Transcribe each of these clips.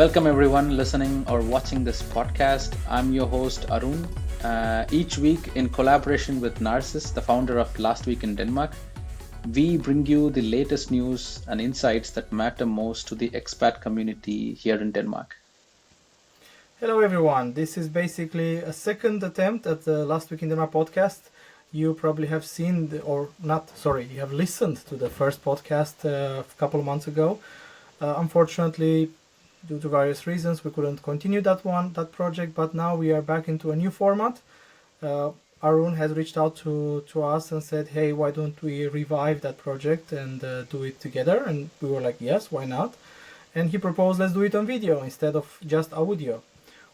Welcome everyone listening or watching this podcast. I'm your host Arun. Each week, in collaboration with Narcis, the founder of Last Week in Denmark, we bring you the latest news and insights that matter most to the expat community here in Denmark. Hello everyone, this is basically a second attempt at the Last Week in Denmark podcast. You probably have seen, you have listened to the first podcast a couple of months ago. Unfortunately, due to various reasons, we couldn't continue that project, but now we are back into a new format. Arun has reached out to us and said, hey, why don't we revive that project and do it together? And we were like, yes, why not? And he proposed, let's do it on video instead of just audio.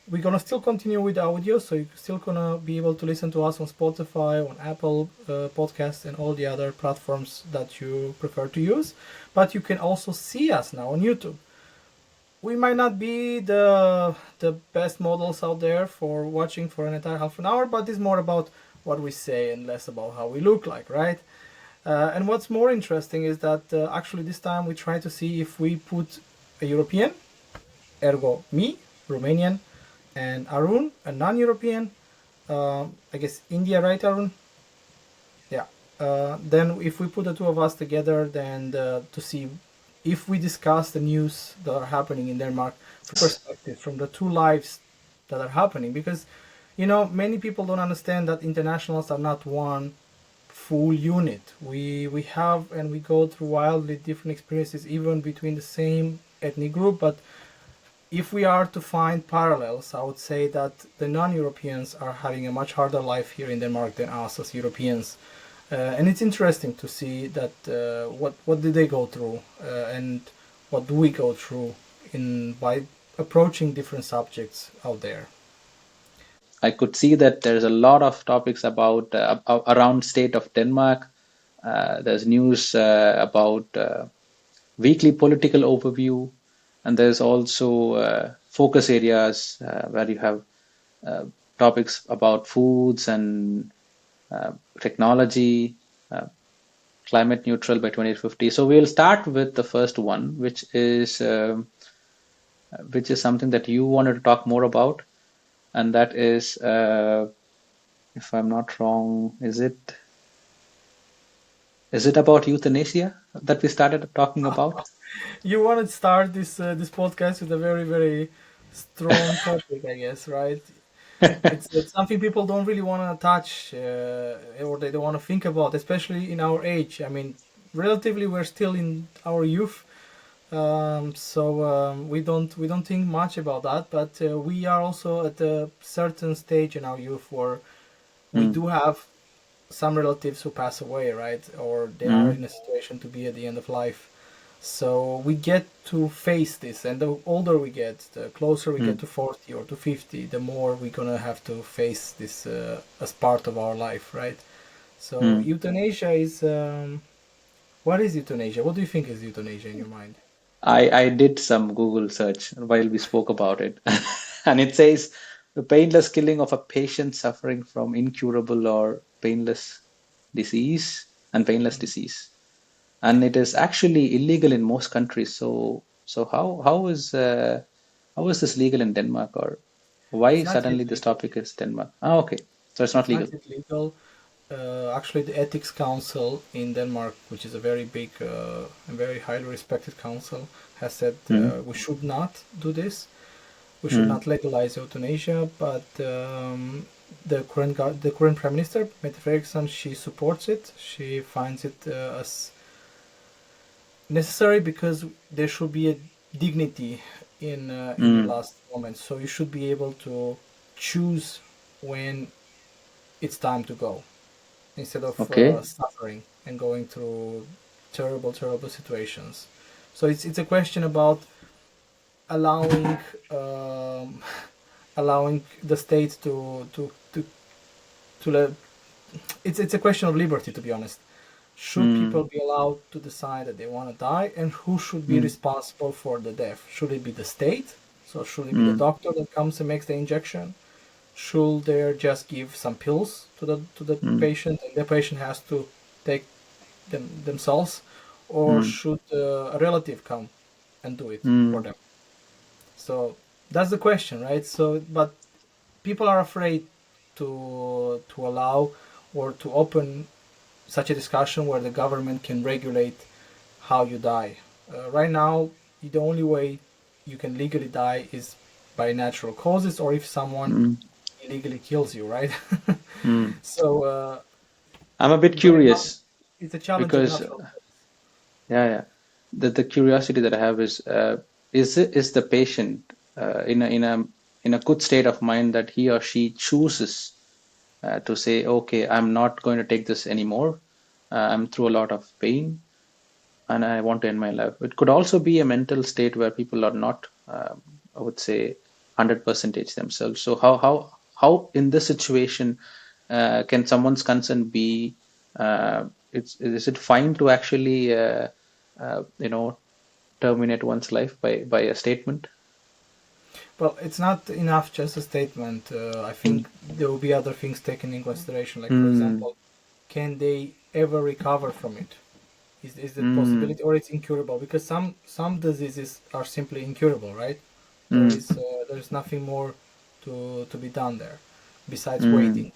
We're gonna still continue with audio, so you're still gonna be able to listen to us on Spotify, on Apple Podcasts, and all the other platforms that you prefer to use. But you can also see us now on YouTube. We might not be the best models out there for watching for an entire half an hour, but it's more about what we say and less about how we look like, right? And what's more interesting is that actually this time we try to see if we put a European, ergo me, Romanian, and Arun, a non-European, I guess India, right, Arun? Yeah. Then if we put the two of us together, then to see if we discuss the news that are happening in Denmark from perspective, from the two lives that are happening, because many people don't understand that internationals are not one full unit. We have and we go through wildly different experiences even between the same ethnic group, but if we are to find parallels, I would say that the non-Europeans are having a much harder life here in Denmark than us as Europeans. And it's interesting to see that what did they go through and what do we go through by approaching different subjects out there. I could see that there's a lot of topics about around state of Denmark. There's news about weekly political overview, and there's also focus areas where you have topics about foods and technology, climate neutral by 2050. So we'll start with the first one, which is something that you wanted to talk more about, and that is, if I'm not wrong, is it about euthanasia that we started talking about? You want to start this podcast with a very, very strong topic, I guess, right? It's something people don't really want to touch or they don't want to think about, especially in our age. I mean, relatively, we're still in our youth, so we don't think much about that. But we are also at a certain stage in our youth where we do have some relatives who pass away, right? Or they are in a situation to be at the end of life. So we get to face this, and the older we get, the closer we get to 40 or to 50, the more we're gonna have to face this as part of our life, right? So euthanasia is what is euthanasia? What do you think is euthanasia in your mind? I did some Google search while we spoke about it, and it says the painless killing of a patient suffering from incurable or painless disease and painless disease. And it is actually illegal in most countries. So how is this legal in Denmark, or It's why not yet suddenly this legal. topic is Denmark? Ah, okay. So it's not It's legal. not yet legal. Actually, the Ethics Council in Denmark, which is a very big and very highly respected council, has said we should not do this. We should not legalize euthanasia. But the current Prime Minister, Mette Frederiksen, she supports it. She finds it as necessary because there should be a dignity in your last moments. So you should be able to choose when it's time to go, instead of Okay. suffering and going through terrible, terrible situations. So it's a question about allowing allowing the state to let. It's a question of liberty, to be honest. Should people be allowed to decide that they want to die, and who should be responsible for the death? Should it be the state? So should it be the doctor that comes and makes the injection? Should they just give some pills to the patient, and the patient has to take them themselves, or should a relative come and do it for them? So that's the question, right? So, but people are afraid to allow or to open such a discussion where the government can regulate how you die. Right now, the only way you can legally die is by natural causes or if someone Mm, illegally kills you, right? mm. So I'm a bit right now, curious it's a challenge of because natural. yeah, yeah. The curiosity that I have is the patient in a good state of mind that he or she chooses to say, okay, I'm not going to take this anymore. I'm through a lot of pain and I want to end my life. It could also be a mental state where people are not, I would say, 100% themselves. So how in this situation can someone's consent be? Is it fine to actually you know terminate one's life by a statement? Well, it's not enough just a statement. I Mm. think there will be other things taken in consideration. Like, for Mm. example, can they ever recover from it? Is the Mm. possibility, or it's incurable? Because some diseases are simply incurable, right? Mm. There is nothing more to be done there, besides Mm. waiting.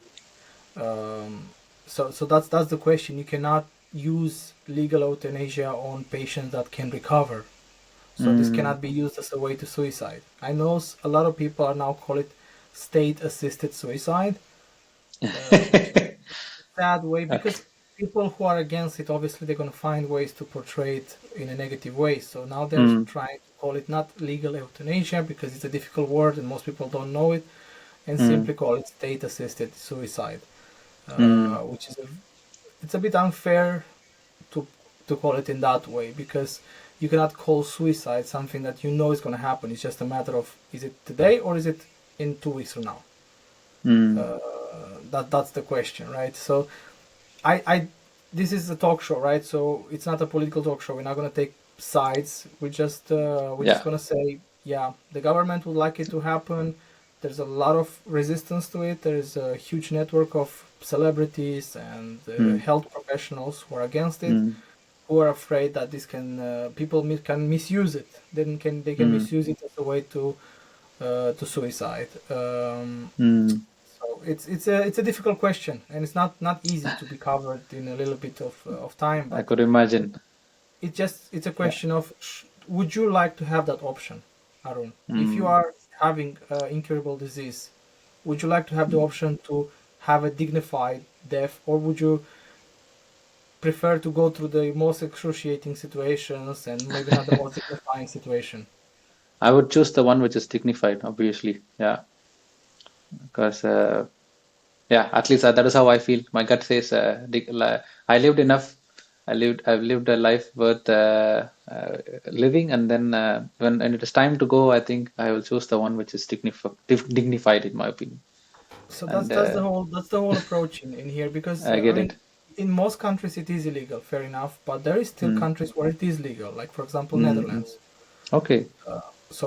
So that's the question. You cannot use legal euthanasia on patients that can recover. So this Mm. cannot be used as a way to suicide. I know a lot of people are now call it state-assisted suicide, which is a sad way Okay. because people who are against it obviously they're going to find ways to portray it in a negative way. So now they're Mm. trying to call it not legal euthanasia because it's a difficult word and most people don't know it, and Mm. simply call it state-assisted suicide, Mm. which is it's a bit unfair to call it in that way because you cannot call suicide something that you know is going to happen. It's just a matter of is it today or is it in 2 weeks from now. Mm. That's the question, right? So I this is a talk show, right? So it's not a political talk show. We're not going to take sides. We're just Yeah. going to say, yeah, the government would like it to happen. There's a lot of resistance to it. There's a huge network of celebrities and Mm. health professionals who are against it, Mm. who are afraid that this can people can misuse it. Then can they can Mm. misuse it as a way to suicide. Mm. So it's a difficult question, and it's not easy to be covered in a little bit of time. I But could imagine. it's a Yeah. question of would you like to have that option, Arun? If you Mm. are having incurable disease, would you like to have the option to have a dignified death, or would you prefer to go through the most excruciating situations and maybe not the most dignifying situation? I would choose the one which is dignified, obviously. Yeah, because yeah, at least that is how I feel. My gut says I lived enough. I've lived a life worth living, and then when it is time to go, I think I will choose the one which is dignified, in my opinion. So And that's the whole approach in here because I I get mean it. in most countries it is illegal, fair enough, but there is still Mm. countries where it is legal, like for example Mm. Mm. Netherlands. Okay. So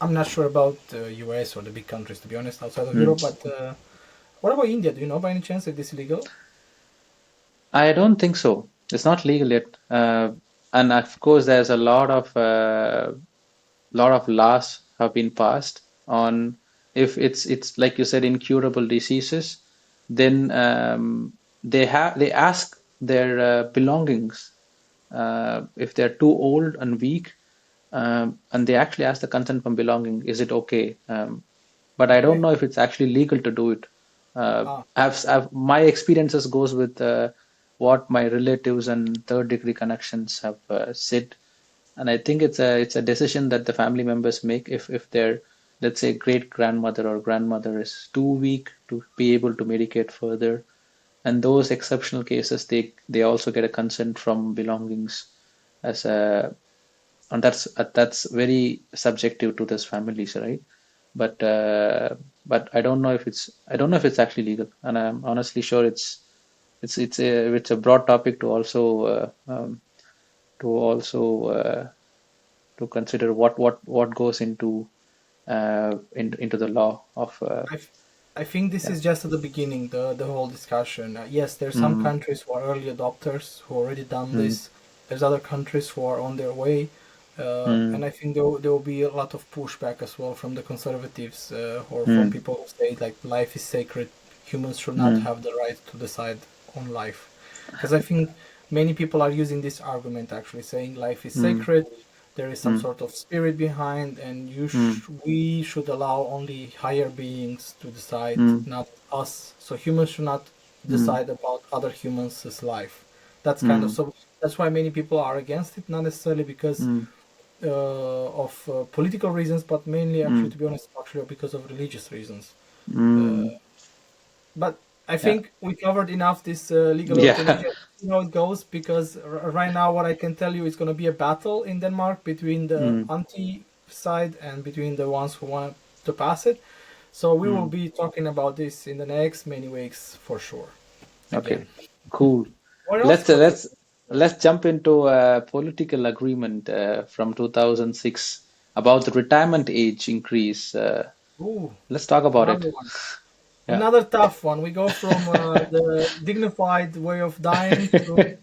I'm not sure about US or the big countries to be honest outside of Mm. Europe, but what about India? Do you know by any chance if this is legal? I don't think so. It's not legal yet. And of course, there's a lot of laws have been passed on if it's like you said incurable diseases, then they ask their belongings if they're too old and weak, and they actually ask the consent from belonging, is it okay? But I don't Okay. know if it's actually legal to do it. Ah, My experiences goes with what my relatives and third degree connections have said, and I think it's a decision that the family members make if their, let's say, great grandmother or grandmother is too weak to be able to medicate further, and those exceptional cases they also get a consent from belongings as a, and that's very subjective to those families, right? But but I don't know if it's actually legal, and I'm honestly sure it's a broad topic to also to consider what goes into the law of I, f- I think this yeah. is just at the beginning, the whole discussion. Yes, there's some countries who are early adopters who already done Mm. this. There's other countries who are on their way. mm, And I think there will be a lot of pushback as well from the conservatives or from people who say like life is sacred, humans should not mm, have the right to decide on life. Because I think many people are using this argument actually, saying life is mm, sacred, there is some mm, sort of spirit behind, and mm, we should allow only higher beings to decide, mm, not us. So humans should not mm, decide about other humans' life. That's kind of mm, so. That's why many people are against it, not necessarily because mm, of political reasons, but mainly, actually, mm, to be honest, actually because of religious reasons. Uh, mm. but I Yeah. think we covered enough this legal Yeah. euthanasia. You know how it goes, because right now what I can tell you is going to be a battle in Denmark between the Mm, anti side and between the ones who want to pass it. So we will mm. be talking about this in the next many weeks for sure. Okay. Again, Cool. what else? Let's uh, What's let's let's jump into a political agreement from 2006 about the retirement age increase. ooh, Let's talk about it. another one. Yeah. Another tough one. We go from the dignified way of dying to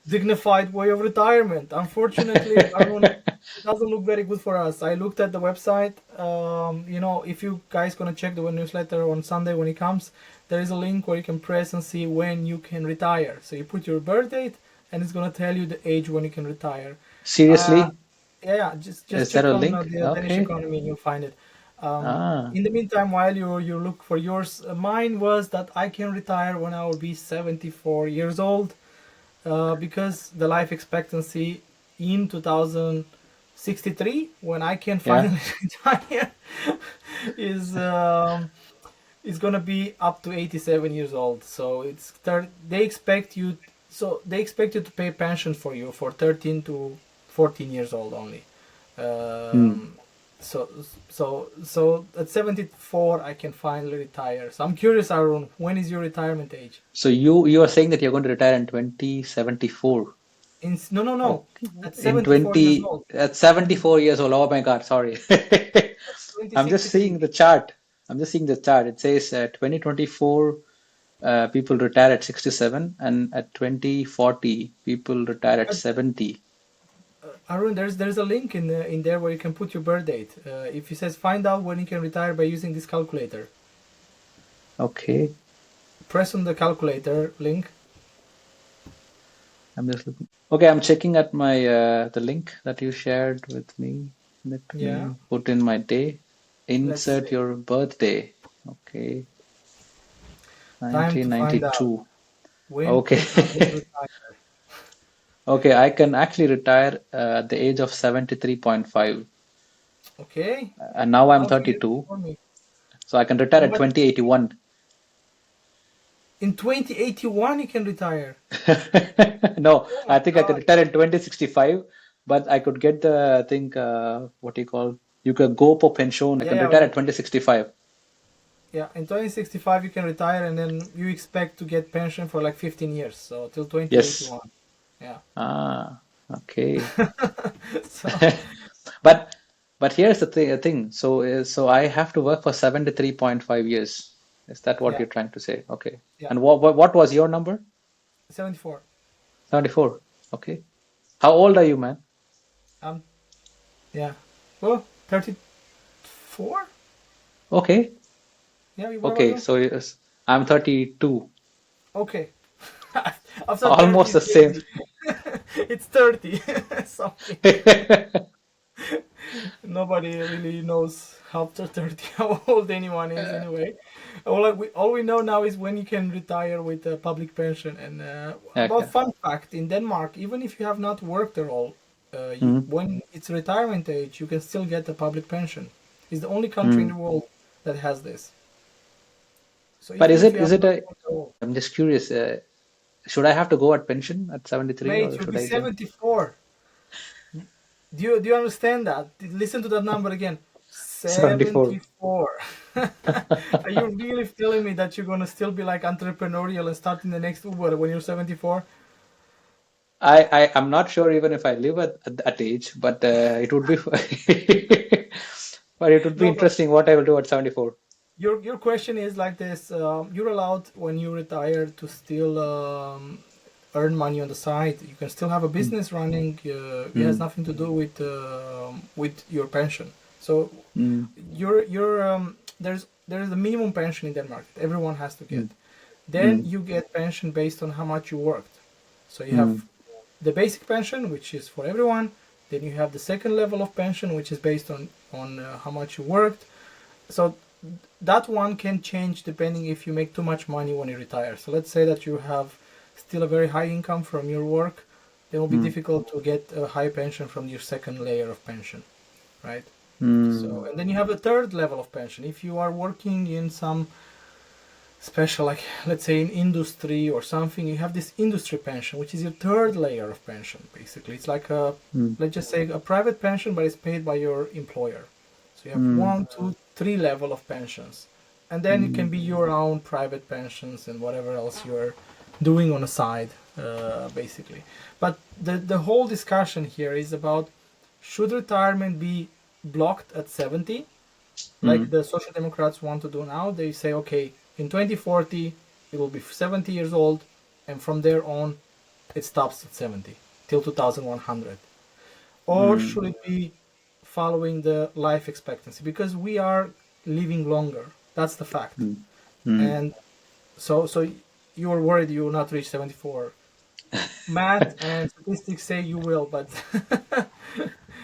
dignified way of retirement. Unfortunately, Arun, it doesn't look very good for us. I looked at the website. If you guys gonna check the newsletter on Sunday when it comes, there is a link where you can press and see when you can retire. So you put your birth date, and it's gonna tell you the age when you can retire. Uh, Seriously? yeah, just Is there check a on link? the Danish Okay. economy and you'll find it. Ah. In the meantime, while you look for yours, mine was that I can retire when I will be 74 years old, because the life expectancy in 2063, when I can Yeah. finally retire, is is gonna be up to 87 years old. So they expect you. So they expect you to pay pension for you for 13 to 14 years old only. Hmm. Um, so at 74, I can finally retire. So I'm curious, Arun, when is your retirement age? So you are saying that you're going to retire in 2074. No, no, no. Okay. At In 74 years 20 old. at 74 years old. Oh my God, sorry. At I'm just 2063. seeing the chart. I'm just seeing the chart. It says 2024 people retire at 67 and at 2040 people retire at But 70. Arun, there's a link in there where you can put your birth date. If it says find out when you can retire by using this calculator, Okay. press on the calculator link. I'm just looking. Okay, I'm checking at my the link that you shared with me. Let Yeah, me put in my day. let's Insert see. your birthday. Okay. Time to find out 1992. when Okay. can I retire. Okay, I can actually retire at the age of 73.5. Okay, And now I'm sounds good 32. for me. So I can retire And at what 2081. in 2081 you can retire? No, Oh I my think I could God! retire in 2065, but I could get the, I think, what do you call, you could go for pension. I Yeah, can yeah, retire at 2065. yeah. In 2065 you can retire, and then you expect to get pension for like 15 years, so till Yes. 2081. Yeah. Ah, okay. So But here's the thing. So I have to work for 73.5 years. Is that what yeah, you're trying to say? Okay. yeah. And what was your number? 74. 74. Okay. How old are you, man? Um. Yeah. Well, 34. Okay. Yeah. What about Okay. you? So yes, I'm 32. Okay. After 30 Almost is the same. crazy. It's 30 something. Nobody really knows after 30 how old anyone is anyway. All we know now is when you can retire with a public pension. And about Okay. fun fact, in Denmark, even if you have not worked at all, Hmm. when it's retirement age, you can still get a public pension. It's the only country in Hmm. the world that has this. So But even if you is have it not a? worked at all, I'm just curious. Should I have to go at pension at 73 mate, or you'll should be I just 74. Do you understand that? Listen to that number again. 74? 74. Are you really telling me that you're gonna still be like entrepreneurial and starting the next Uber when you're 74? I'm not sure even if I live at that age, but it would be, but it would be No, but interesting what I will do at 74. your question is like this: you're allowed when you retire to still earn money on the side. You can still have a mm, business running. It has mm, nothing to do with your pension. So mm, you're there's a minimum pension in Denmark that everyone has to get. mm, Then mm, you get pension based on how much you worked. So you have mm, the basic pension, which is for everyone. Then you have the second level of pension, which is based on how much you worked. So that one can change depending if you make too much money when you retire. So let's say that you have still a very high income from your work, then it will be mm, difficult to get a high pension from your second layer of pension, right? So mm, and then you have a third level of pension. If you are working in some special, like let's say in industry or something, you have this industry pension, which is your third layer of pension. Basically, it's like a, mm, let's just say, a private pension, but it's paid by your employer. So you have mm, one, two, three level of pensions, and then it can mm, be your own private pensions and whatever else you're doing on the side, basically. But the whole discussion here is about, should retirement be blocked at 70, like mm, the Social Democrats want to do now? They say, okay, in 2040 it will be 70 years old, and from there on it stops at 70 till 2100. Or mm, should it be following the life expectancy, because we are living longer, that's the fact. mm, mm. And so you are worried you will not reach 74. Math and statistics say you will, but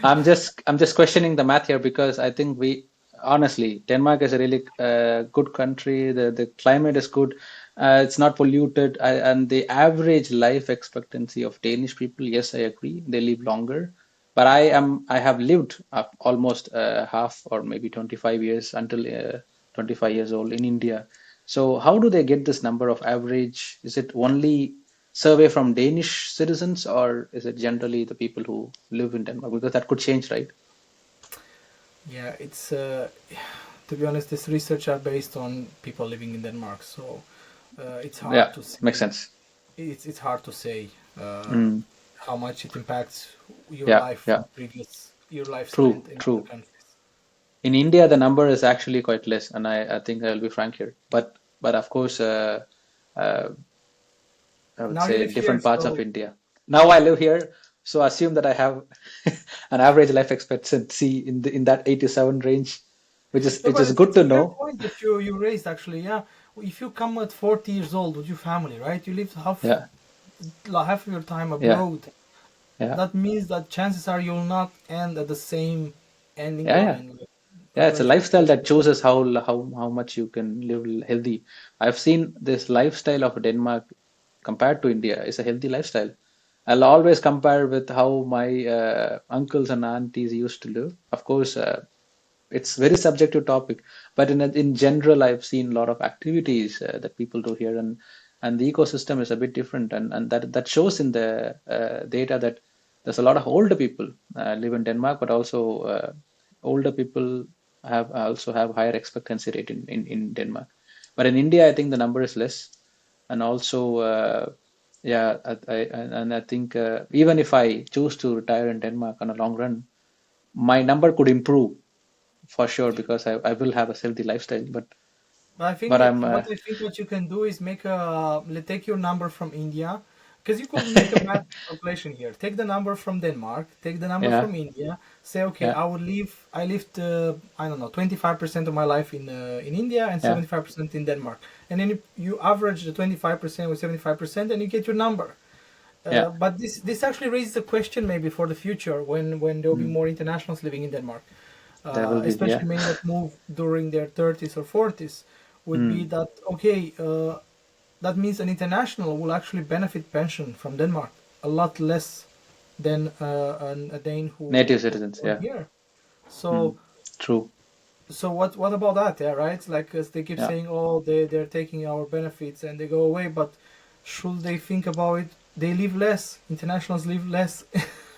I'm just questioning the math here because I think we honestly Denmark is a really good country. The climate is good. It's not polluted, and the average life expectancy of Danish people, yes, I agree, they live longer. But I have lived up almost half or maybe 25 years until 25 years old in India. So how do they get this number of average? Is it only survey from Danish citizens, or is it generally the people who live in Denmark? Because that could change, right? yeah, it's to be honest, this research are based on people living in Denmark, so it's hard Yeah, to makes say. sense. It's hard to say Mm, how much it impacts your yeah, life yeah, from previous your life true, spent in other true. countries. In India, the number is actually quite less, and I think I'll be frank here. But of course, uh, I would Now you say live here, different parts of so India. Now I live here, so assume that I have an average life expectancy in that 87 range, no, which but is good it's a to fair know. point that you raised actually. Yeah, if you come at 40 years old with your family, right? You live Yeah, half of your time yeah, abroad. yeah, That means that chances are you'll not end at the same ending yeah, yeah. line. Like, Yeah, you're it's going a to lifestyle that chooses how much you can live healthy. I've seen this lifestyle of Denmark compared to India is a healthy lifestyle. I'll always compare with how my uncles and aunties used to live. Of course, it's very subjective topic, but in general, I've seen a lot of activities that people do here, and the ecosystem is a bit different, and that shows in the data that there's a lot of older people live in Denmark, but also older people have also have higher expectancy rate in Denmark. But in India, I think the number is less, and also yeah, and I think even if I choose to retire in Denmark on a long run, my number could improve for sure because I will have a healthy lifestyle. But I think But that I'm what you can do is take your number from India, because you could make a math calculation here. Take the number from Denmark, take the number yeah, from India. Say, okay, yeah, I lived I don't know 25% of my life in India and yeah, 75% in Denmark, and then you average the 25% with 75%, and you get your number. yeah. But this actually raises a question maybe for the future when there will be Mm, more internationals living in Denmark, there will be, yeah. especially many that move during their 30s or 40s, would be Mm, that okay? That means an international will actually benefit pension from Denmark a lot less than a Dane native who's citizens, born yeah. here. Mm, So true, what about that? Yeah, right. Like as they keep yeah. saying, oh, they're taking our benefits and they go away, but should they think about it? They live less. Internationals live less.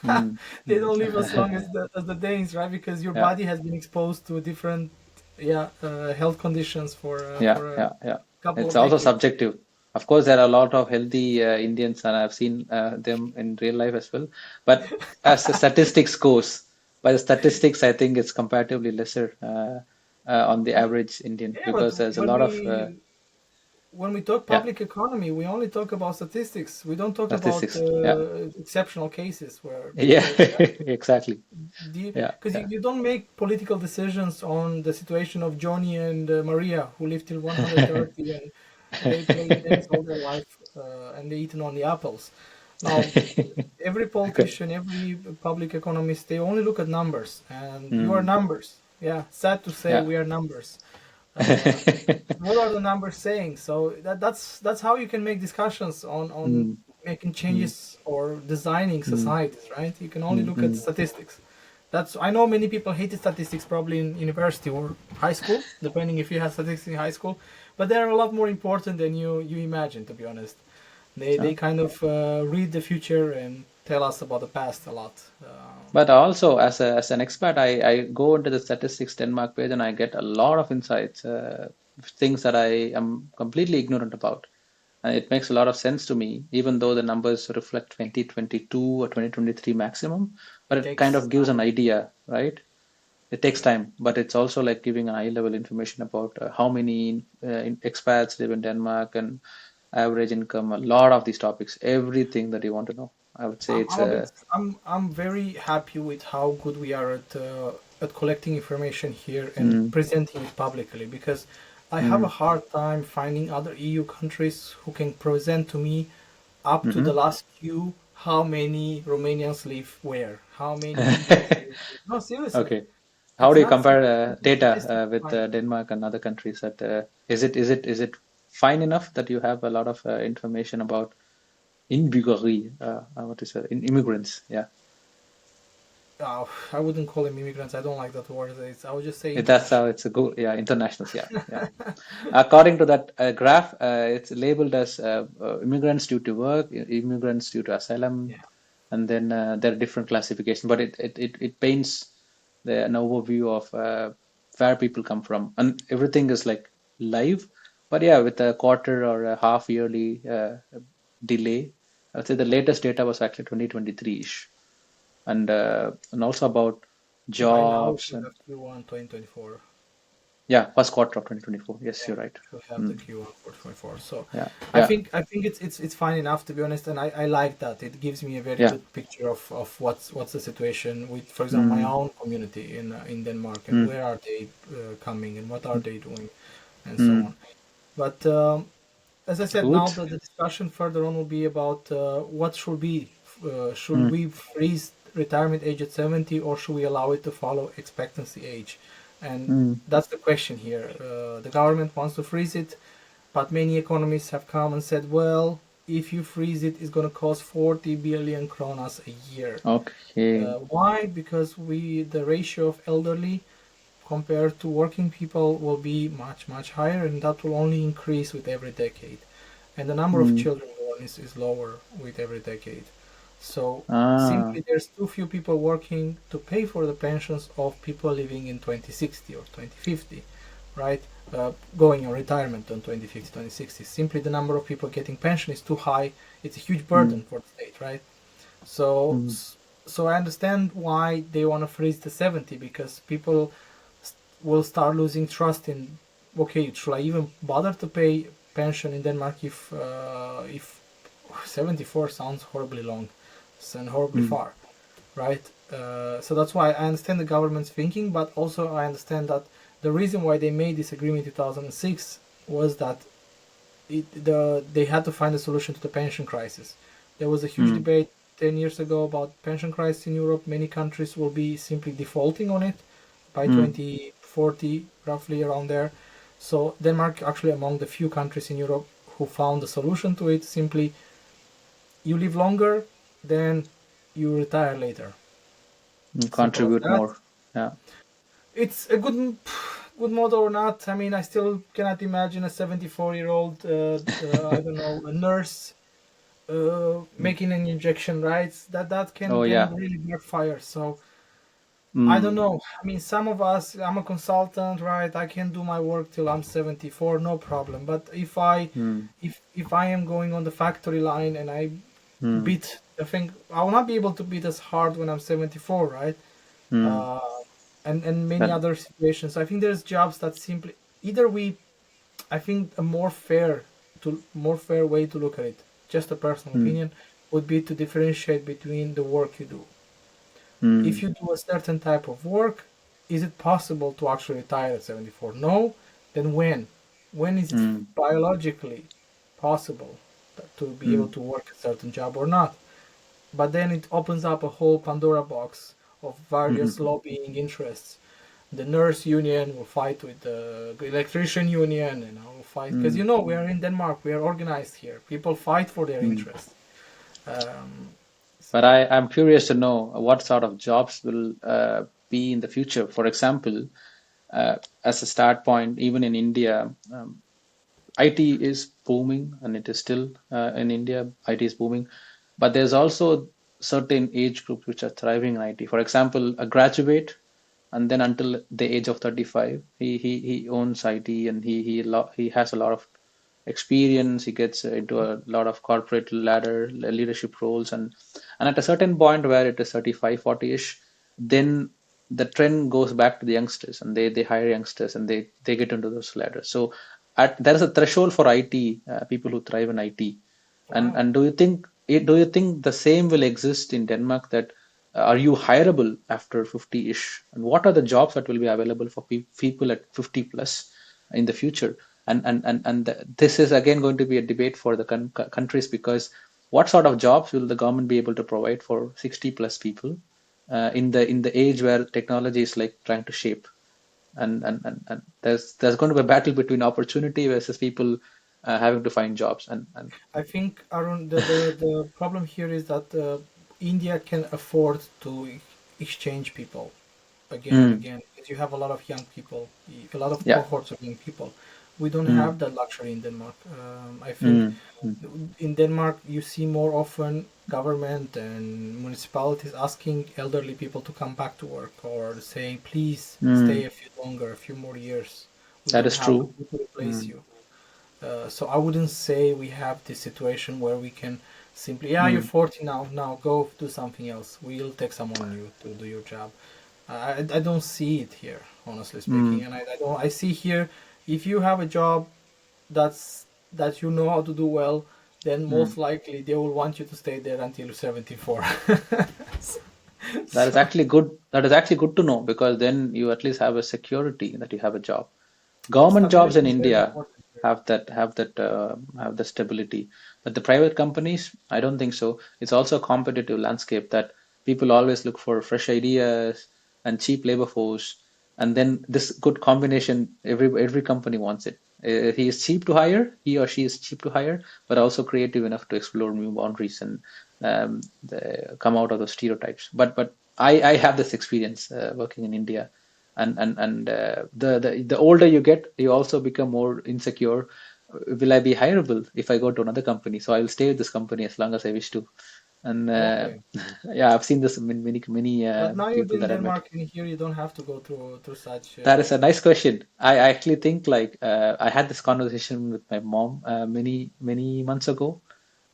Mm, They don't live as long as the Danes, right? Because your yeah, body has been exposed to different, yeah, health conditions yeah, for a yeah, yeah. couple It's of also decades. subjective. Of course, there are a lot of healthy Indians, and I've seen them in real life as well. But as the statistics goes, by the statistics, I think it's comparatively lesser on the average Indian Yeah, because there's a but lot of we when we talk Yeah, public economy, we only talk about statistics. We don't talk about statistics. Yeah, exceptional cases where yeah, people exactly. Yeah, because yeah. you don't make political decisions on the situation of Johnny and Maria who lived till 130 and they play tennis all their life and they eaten on the apples. Now, every Okay. politician, every public economist, they only look at numbers, and you are Mm, numbers. Yeah, sad to say, yeah. we are numbers. Uh, what are the numbers saying? So that's how you can make discussions on Mm, making mm, changes or designing mm, societies, right? You can only mm, look at mm. statistics. That's I know many people hated statistics probably in university or high school, depending if you had statistics in high school, but they're a lot more important than you imagine, to be honest. They Okay. kind of read the future and tell us about the past a lot. But also, as an expert, I go into the statistics Denmark page and I get a lot of insights, things that I am completely ignorant about. And it makes a lot of sense to me, even though the numbers reflect 2022 or 2023 maximum, but it kind Takes of gives an time. idea, right? It takes time, but it's also like giving a high level information about how many expats live in Denmark and average income, a lot of these topics, everything that you want to know. I would say it's I'm a bit. I'm very happy with how good we are at collecting information here and mm, presenting it publicly because I have a mm, hard time finding other EU countries who can present to me up to the hmm. last Q how many Romanians live where, how many Indians live. No, seriously, Okay. How it's do you not compare something data statistics with find. Denmark and other countries? That is it fine enough that you have a lot of information about indbyggeri, what is it? In immigrants? Yeah, I wouldn't call them immigrants. I don't like that word. I would just say that's how international. it's a good. Yeah, internationals. Yeah, yeah. According to that graph, it's labeled as immigrants due to work, immigrants due to asylum, Yeah. and then there are different classifications. But it paints an overview of where people come from, and everything is like live. But yeah, with a quarter or a half yearly delay, I would say the latest data was actually 2023-ish, and also about By now, we jobs should and have Q1 2024. yeah, first quarter of 2024. Yes, Yeah, you're right. should have the Mm, Q1 for 2024. So yeah, I yeah, think it's fine enough to be honest, and I like that. It gives me a very yeah. good picture of what's the situation with, for example, my Mm, own community in Denmark and mm, where are they coming and what are mm, they doing and so mm. on. But as I said, now Good. the discussion further on will be about what should be. Should Mm, we freeze retirement age at 70 or should we allow it to follow expectancy age? And mm, that's the question here. The government wants to freeze it, but many economists have come and said, well, if you freeze it, it's going to cost 40 billion kronas a year. okay. Why? Because the ratio of elderly compared to working people will be much, much higher, and that will only increase with every decade. And the number of Mm. children born is lower with every decade. So Ah. simply there's too few people working to pay for the pensions of people living in 2060 or 2050, right? Going on retirement on 2050, 2060. Simply the number of people getting pension is too high. It's a huge burden Mm, for the state, right? So, mm, so I understand why they want to freeze the 70 because people will start losing trust in. Okay, should I even bother to pay pension in Denmark if 74 sounds horribly long and horribly mm, far, right? So that's why I understand the government's thinking, but also I understand that the reason why they made this agreement in 2006 was that they had to find a solution to the pension crisis. There was a huge mm, debate 10 years ago about pension crisis in Europe. Many countries will be simply defaulting on it by mm, 2040, roughly around there. So Denmark actually among the few countries in Europe who found a solution to it. Simply, you live longer, then you retire later. mm. Simple as Contribute that. more. Yeah. It's a good model or not. I mean, I still cannot imagine a 74-year-old, I don't know, a nurse Mm. making an injection, right? That Oh, can yeah. really backfire. So I don't Mm, know. I mean, some of us, I'm a consultant, right? I can do my work till I'm 74, no problem. But mm, if I am going on the factory line and I mm, beat the thing, I will not be able to beat as hard when I'm 74, right? mm. Uh, and many That, other situations. I think there's jobs that simply either we, I think a more fair. more fair way to look at it, just a personal mm, opinion, would be to differentiate between the work you do. If mm, you do a certain type of work, is it possible to actually retire at 74? No. Then when? When is it mm, biologically possible to be able mm, to work a certain job or not? But then it opens up a whole Pandora box of various mm, lobbying interests. The nurse union will fight with the electrician union, will fight because mm, we are in Denmark, we are organized here. People fight for their mm. interests. Um, But I'm curious to know what sort of jobs will be in the future. For example, as a start point, even in India, IT is booming, and it is still in India. IT is booming, but there's also certain age groups which are thriving in IT. For example, a graduate, and then until the age of 35, he owns IT, and he has a lot of experience. He gets into a lot of corporate ladder leadership roles, and at a certain point where it is 35, 40ish, then the trend goes back to the youngsters, and they hire youngsters, and they get into those ladders. So there is a threshold for IT, people who thrive in IT. And wow. do you think the same will exist in Denmark, that are you hireable after 50-ish? And what are the jobs that will be available for people at 50 plus in the future? This is again going to be a debate for the countries, because what sort of jobs will the government be able to provide for 60 plus people in the age where technology is like trying to shape? And there's going to be a battle between opportunity versus people having to find jobs. And I think, Arun, the problem here is that India can afford to exchange people again and mm, again because you have a lot of young people, a lot of yeah. cohorts of young people. We don't Mm, have that luxury in Denmark. I think mm, mm, in Denmark you see more often government and municipalities asking elderly people to come back to work or saying, please stay mm. a few longer, a few more years. We That don't is have true. room to replace Mm, you. So I wouldn't say we have this situation where we can simply, yeah, you're mm, 40 now, now go do something else. We'll take someone new to do your job. I don't see it here, honestly speaking, mm, and I don't. I see here, if you have a job that you know how to do well, then mm. most likely they will want you to stay there until you're 74. That is So actually good. That is actually good to know, because then you at least have a security that you have a job. Government jobs stability in is very India important here. have the stability, but the private companies, I don't think so. It's also a competitive landscape that people always look for fresh ideas and cheap labor force, and then this good combination. Every company wants it. He is cheap to hire, he or she is cheap to hire, but also creative enough to explore new boundaries and come out of those stereotypes. But I have this experience working in India, and the older you get, you also become more insecure. Will I be hireable if I go to another company? So I will stay with this company as long as I wish to. And Okay, yeah, I've seen this in many but now you've people been in that I met. Denmark and here you don't have to go through such. That is a nice question. I actually think, like, I had this conversation with my mom many months ago.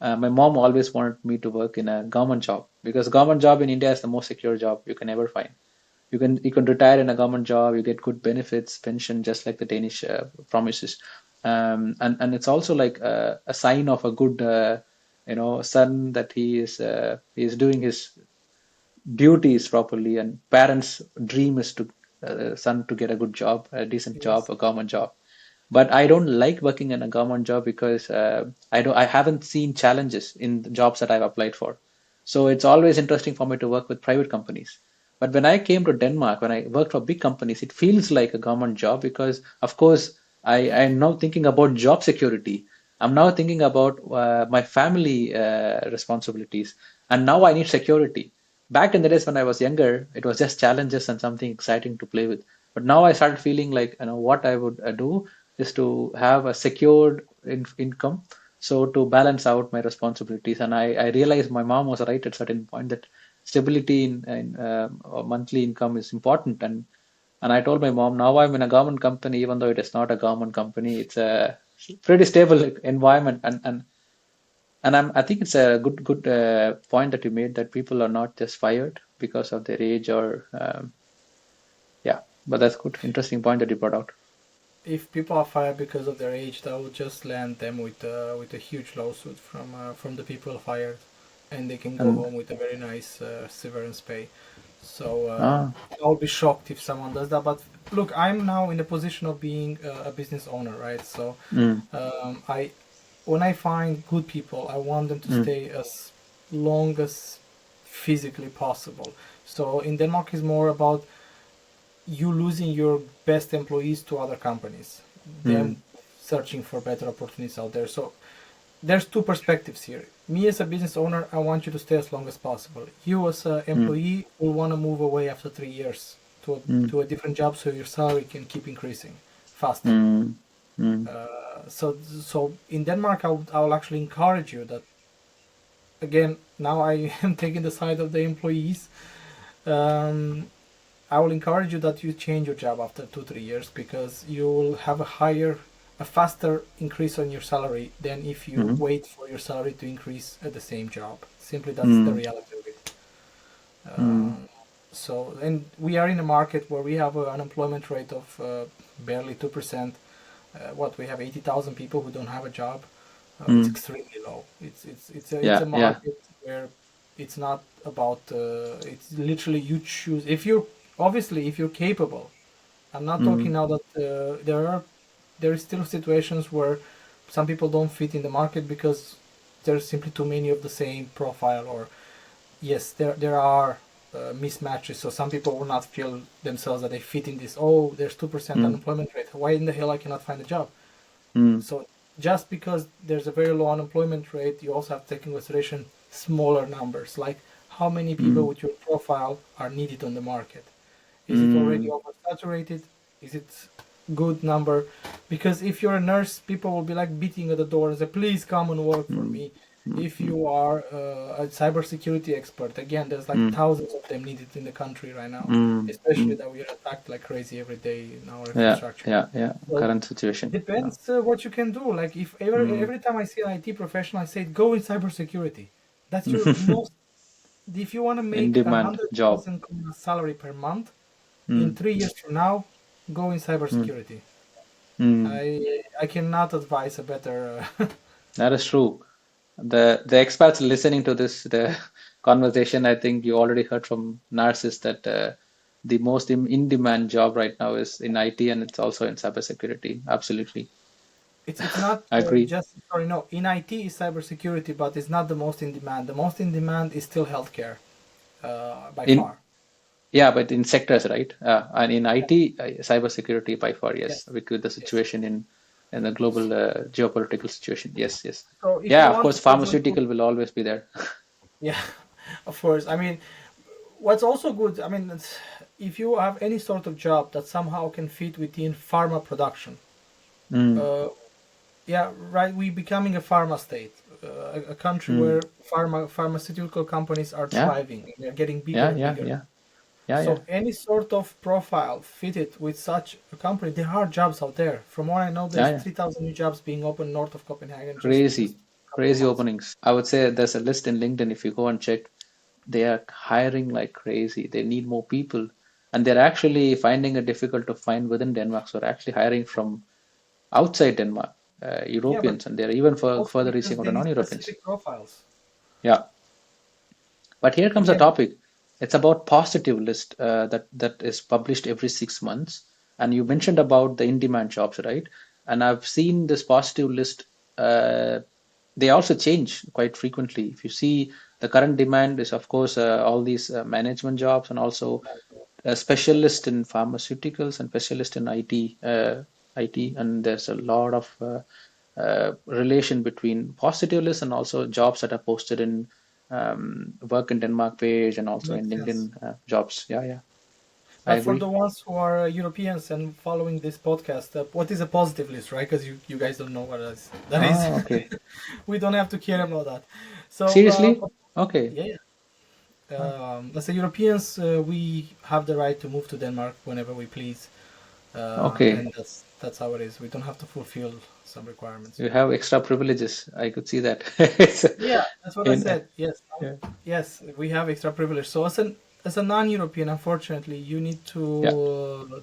My mom always wanted me to work in a government job, because government job in India is the most secure job you can ever find. You can retire in a government job, you get good benefits, pension, just like the Danish promises. And it's also like a sign of a good son, that he is doing his duties properly, and parents dream is to son to get a good job, a decent job, Yes. a government job. But I don't like working in a government job, because I haven't seen challenges in the jobs that I've applied for. So it's always interesting for me to work with private companies. But when I came to Denmark, when I worked for big companies, it feels like a government job, because, of course, I'm now thinking about job security. I'm now thinking about my family responsibilities, and now I need security. Back in the days when I was younger, it was just challenges and something exciting to play with. But now I started feeling like, what I would do is to have a secured income, so to balance out my responsibilities. And I realized my mom was right at certain point, that stability in monthly income is important. And I told my mom, now I'm in a government company, even though it is not a government company, it's a pretty stable environment. I think it's a good point that you made, that people are not just fired because of their age, or yeah. But that's good, interesting point that you brought out. if people are fired because of their age, that would just land them with a huge lawsuit from the people fired, and they can go And home with a very nice severance pay. So ah, I'll be shocked if someone does that. But look, I'm now in the position of being a business owner, right? So mm, I when I find good people, I want them to mm, stay as long as physically possible. So in Denmark, is more about you losing your best employees to other companies, mm, them searching for better opportunities out there. So there's two perspectives here. Me as a business owner, I want you to stay as long as possible. You as an mm, employee will want to move away after 3 years mm, to a different job so your salary can keep increasing faster. mm, mm, So in Denmark, I will actually encourage you that, again, now I am taking the side of the employees. Um, I will encourage you that you change your job after 2 3 years, because you will have a faster increase on your salary than if you mm, wait for your salary to increase at the same job. Simply, that's the mm, reality of it. mm, So, and we are in a market where we have an unemployment rate of barely 2%. What we have 80,000 people who don't have a job. It's mm. extremely low. It's a Yeah, yeah. market where it's not about. It's literally you choose if you're obviously if you're capable. I'm not talking Mm, now that there is still situations where some people don't fit in the market because there's simply too many of the same profile, or yes, there are mismatches. So some people will not feel themselves that they fit in this. Oh, there's 2% mm, unemployment rate. Why in the hell I cannot find a job? mm, So just because there's a very low unemployment rate, you also have to take into consideration smaller numbers, like how many people mm, with your profile are needed on the market. Is it already mm, oversaturated? Is it good number? Because if you're a nurse, people will be like beating at the door and say, "Please come and work for mm, me." mm, If mm, you are a cybersecurity expert, again, there's like mm, thousands of them needed in the country right now, mm, especially mm. that we are attacked like crazy every day in our Yeah, infrastructure. yeah, yeah. So Current situation. Yeah. depends what you can do. Like if Mm, every time I see an IT professional, I say go in cybersecurity. That's your most. If you want to in make a demand hundred job. thousand salary per month, in Mm, 3 years from now, go in mm, cybersecurity. mm. I cannot advise a better. That is true. The expats listening to this the conversation, I think you already heard from Narcis that the most in demand job right now is in IT, and it's also in cybersecurity. Absolutely, It's not I agree. just sorry no, in IT is cybersecurity, but it's not the most in demand. The most in demand is still healthcare, by In far. Yeah, but in sectors, right? And in Yeah. IT, cybersecurity by far, yes, Yes. with the Yes. situation in the global geopolitical situation, yes, yes, So if you yeah. Of want course, to, for example, pharmaceutical will always be there. yeah, of course. I mean, what's also good. I mean, if you have any sort of job that somehow can fit within pharma production, Mm, uh, yeah, right. We becoming a pharma state, a country mm. where pharmaceutical companies are Yeah, thriving. They're getting bigger yeah, and yeah, bigger. yeah, yeah, yeah. So any sort of profile fitted with such a company, there are jobs out there. From what I know, Yeah, there's yeah. 3,000 new jobs being opened north of Copenhagen just Crazy, a couple of crazy months. openings. I would say there's a list in LinkedIn. If you go and check, they are hiring like crazy. They need more people, and they're actually finding it difficult to find within Denmark. So they're actually hiring from outside Denmark, Yeah, but Europeans, and they're even also further because reaching out to they need non-Europeans. specific profiles. Yeah, but here comes a Again, topic. It's about positive list that is published every 6 months, and you mentioned about the in-demand jobs, right? And I've seen this positive list. Uh, they also change quite frequently. If you see, the current demand is, of course, all these management jobs, and also a specialist in pharmaceuticals and specialist in IT, and there's a lot of relation between positive lists and also jobs that are posted in work in Denmark page and also in makes sense. LinkedIn jobs. Yeah, yeah, I But for the agree. ones who are Europeans and following this podcast, what is a positive list, right? Because you guys don't know what that is. Ah, okay. We don't have to care about that. So, Seriously? Okay. yeah, Ah, as a Europeans, we have the right to move to Denmark whenever we please, okay. and that's how it is. We don't have to fulfill some requirements. You have extra privileges. I could see that. It's Yeah, that's what I in said. Yes, yeah. yes, we have extra privilege. So as a non-European, unfortunately, you need Yeah,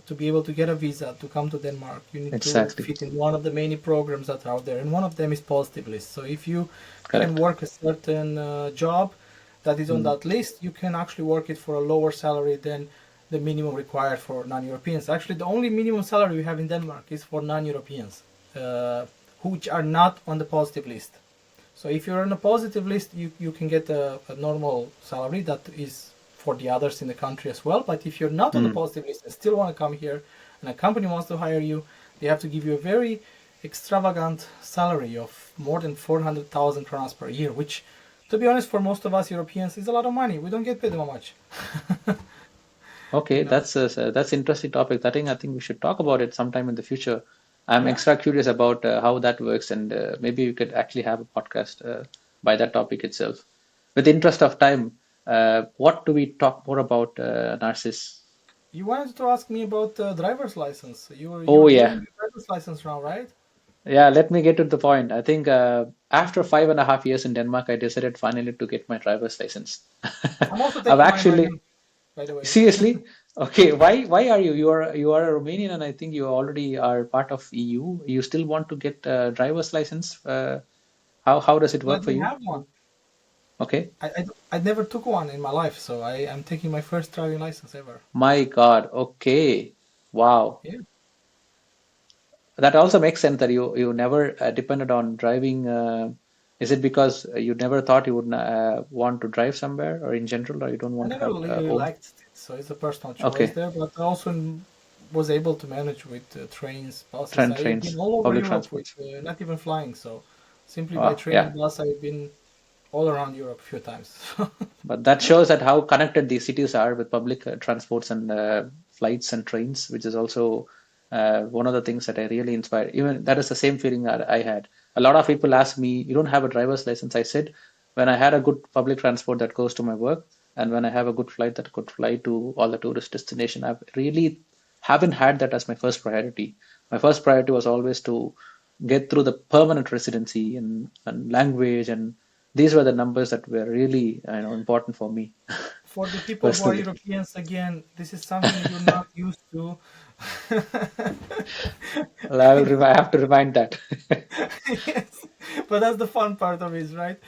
to be able to get a visa to come to Denmark. You need to exactly. fit in one of the many programs that are out there, and one of them is positive list. So if you can Correct. work a certain job that is on Mm. that list, you can actually work it for a lower salary than the minimum required for non-Europeans. Actually, the only minimum salary we have in Denmark is for non-Europeans, which are not on the positive list. So if you're on a positive list, you can get a normal salary that is for the others in the country as well. But if you're not on the Mm. positive list and still want to come here and a company wants to hire you, they have to give you a very extravagant salary of more than 400,000 kronas per year, which, to be honest, for most of us Europeans is a lot of money. We don't get paid that much. Okay, You know? that's interesting topic. I think we should talk about it sometime in the future. I'm Yeah. extra curious about how that works, and maybe we could actually have a podcast by that topic itself. With the interest of time, what do we talk more about, Narcis? You wanted to ask me about driver's license. Oh You're yeah, doing the driver's license now, right? yeah. Let me get to the point. I think after 5.5 years in Denmark, I decided finally to get my driver's license. I'm also I've taking mine right actually now, by the way. Seriously? Okay, why are you? You are a Romanian, and I think you already are part of EU. You still want to get a driver's license? How does it But I work for didn't you? have one. Okay. I never took one in my life, so I am taking my first driving license ever. My God. Okay. Wow. Yeah, That also makes sense that you never depended on driving. Is it because you never thought you would want to drive somewhere, or in general, or you don't I want to never have really own? liked it, so it's a personal choice Okay. there. But I also was able to manage with trains, buses. I've been Trains, all over public Europe with transports. not even flying. So simply by Wow. train Yeah. and bus, I've been all around Europe a few times. But that shows that how connected these cities are with public transports and flights and trains, which is also one of the things that I really inspired. Even that is the same feeling that I had. A lot of people ask me, "You don't have a driver's license?" I said, "When I had a good public transport that goes to my work, and when I have a good flight that could fly to all the tourist destination, I've really haven't had that as my first priority. My first priority was always to get through the permanent residency and language, and these were the numbers that were really important for me For the people who are personally. Europeans, again, this is something you're not used to. Well, I have to remind that. Yes, but that's the fun part of it, right?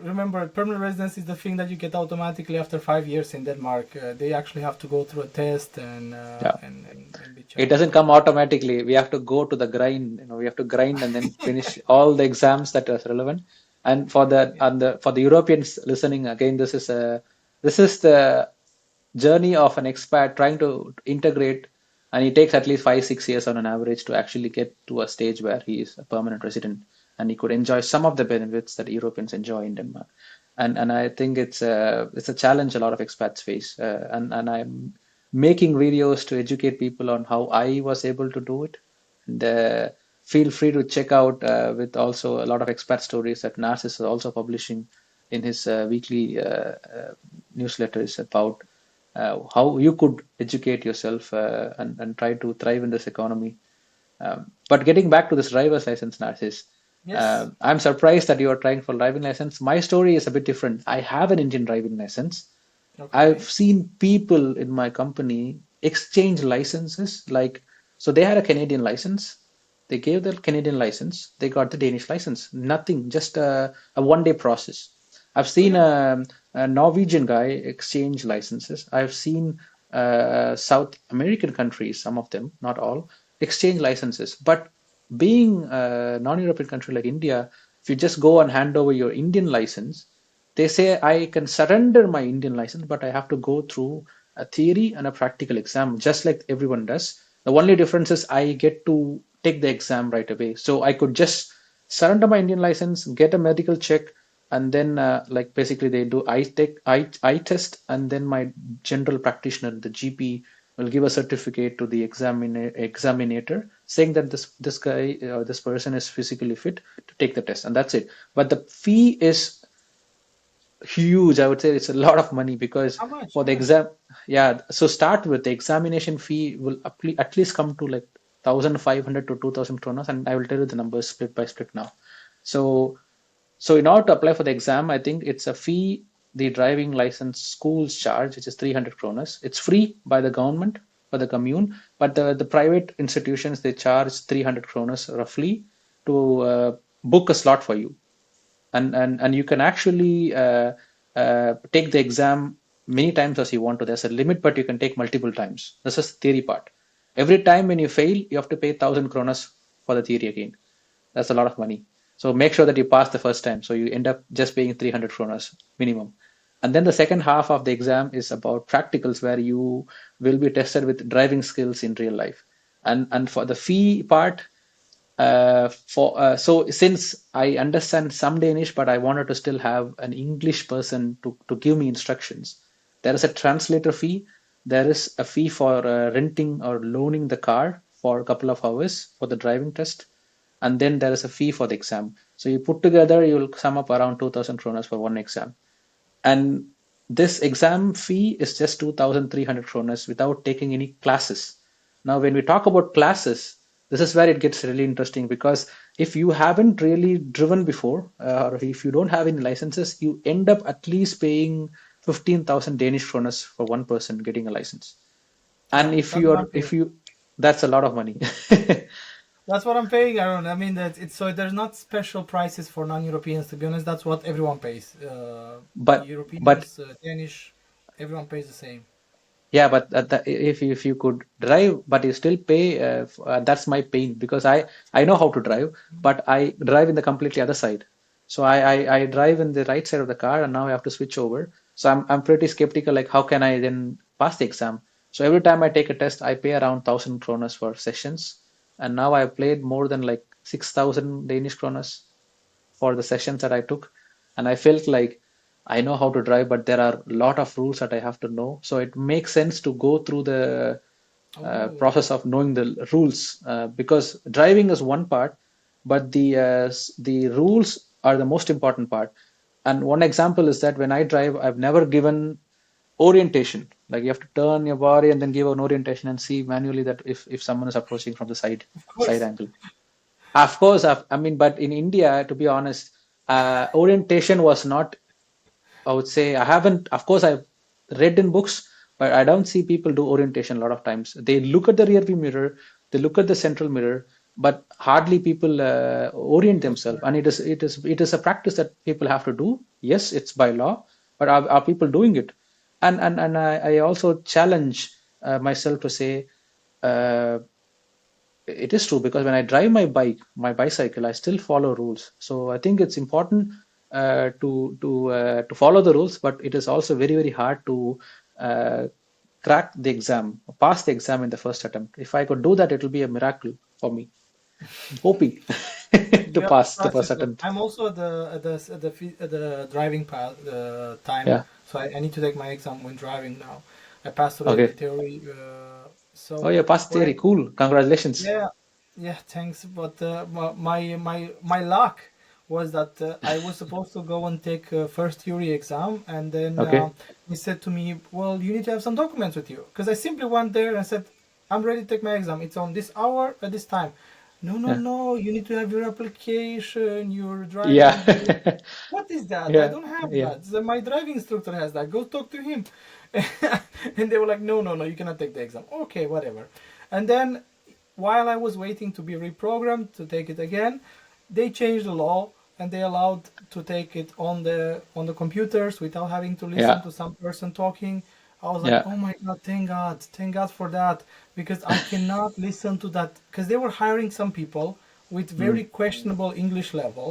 Remember, permanent residence is the thing that you get automatically after 5 years in Denmark. They actually have to go through a test and Yeah, and be it checked. doesn't come automatically. We have to go to the grind. We have to grind and then finish all the exams that are relevant. And Yeah. for the Europeans listening, again, this is the journey of an expat trying to integrate, and it takes at least 5 6 years on an average to actually get to a stage where he is a permanent resident and he could enjoy some of the benefits that Europeans enjoy in Denmark. And I think it's a challenge a lot of expats face, and I'm making videos to educate people on how I was able to do it. And feel free to check out with also a lot of expat stories that Narcis is also publishing in his weekly newsletters about how you could educate yourself and try to thrive in this economy. But getting back to this driver's license, Narcis, Yes. I'm surprised that you are trying for driving license. My story is a bit different. I have an Indian driving license. I've Okay. seen people in my company exchange licenses. Like, so they had a Canadian license. They gave the Canadian license. They got the Danish license. Nothing, just a one-day process. I've Oh seen yeah. a Norwegian guy exchange licenses. I've seen South American countries, some of them, not all, exchange licenses. But being a non-European country like India, if you just go and hand over your Indian license, they say I can surrender my Indian license, but I have to go through a theory and a practical exam, just like everyone does. The only difference is I get to take the exam right away. So I could just surrender my Indian license, get a medical check, and then like basically they do eye test, and then my general practitioner, the GP, will give a certificate to the examinator saying that this guy this person is physically fit to take the test, and that's it. But the fee is huge. I would say it's a lot of money because How much? for How the much? exam, yeah. So start with the examination fee will at least come to like 1,500 to 2,000 kronas, and I will tell you the numbers split by split now. So so in order to apply for the exam, I think it's a fee. the driving license schools charge, which is 300 kronas. It's free by the government for the commune, but the private institutions, they charge 300 kronas roughly to book a slot for you. And you can actually take the exam many times as you want to. There's a limit, but you can take multiple times. This is the theory part. Every time when you fail, you have to pay 1,000 kronas for the theory again. That's a lot of money. So make sure that you pass the first time. So you end up just paying 300 kronas minimum. And then the second half of the exam is about practicals, where you will be tested with driving skills in real life. And for the fee part, so since I understand some Danish, but I wanted to still have an English person to give me instructions, there is a translator fee. There is a fee for renting or loaning the car for a couple of hours for the driving test, and then there is a fee for the exam. So you put together, you will sum up around 2,000 kronas for one exam. And this exam fee is just 2,300 kronas without taking any classes. Now, when we talk about classes, this is where it gets really interesting, because if you haven't really driven before, or if you don't have any licenses, you end up at least paying 15,000 Danish kronas for one person getting a license. Yeah, And if that's what you are, I'm paying. if you, that's a lot of money. That's what I'm paying, Aaron. I mean that it's so there's not special prices for non-Europeans. To be honest, that's what everyone pays. but but Europeans, Danish, everyone pays the same. Yeah, but if you could drive, but you still pay, that's my pain, because I know how to drive, but I drive in the completely other side. So I drive in the right side of the car, and now I have to switch over. So I'm pretty skeptical, like how can I then pass the exam? So every time I take a test, I pay around 1,000 kronas for sessions, and now I've played more than like 6,000 Danish kronas for the sessions that I took, and I felt like I know how to drive, but there are a lot of rules that I have to know. So it makes sense to go through the Oh, process of knowing the rules, because driving is one part, but the rules are the most important part. And one example is that when I drive, I've never given orientation. Like you have to turn your body and then give an orientation and see manually that if someone is approaching from the of side course. angle. Of course, I mean, but in India, to be honest, orientation was not, I would say, I haven't, of course, I've read in books, but I don't see people do orientation a lot of times. They look at the rear view mirror, they look at the central mirror, but hardly people orient Use themselves. their- And it is a practice that people have to do. Yes, it's by law, but are people doing it? And I also challenge myself to say, uh, it is true, because when I drive my bicycle, I still follow rules. So I think it's important to follow the rules, but it is also very very hard to uh, crack the exam, pass the exam in the first attempt. If I could do that, it will be a miracle for me. I'm hoping to You have to pass the first practice them. attempt. I'm also at the driving path time, Yeah. so I need to take my exam when driving now. I passed already the Okay. theory, Oh, so yeah, pass what I theory. Cool. Congratulations. yeah, yeah, thanks. But my luck was that I was supposed to go and take first theory exam, and then Okay. he said to me, "Well, you need to have some documents with you," because I simply went there and said, "I'm ready to take my exam. It's on this hour at this time." No, no, Yeah. no. You need to have your application, your Yeah. driving book. What is that? I Yeah. don't have Yeah. that. My driving instructor has that. Go talk to him. And they were like, "No, no, no. You cannot take the exam." Okay, whatever. And then while I was waiting to be reprogrammed to take it again, they changed the law and they allowed to take it on the computers without having to listen Yeah. to some person talking. I was like, Yeah. oh my god, thank God for that, because I cannot listen to that, because they were hiring some people with very Mm. questionable English level.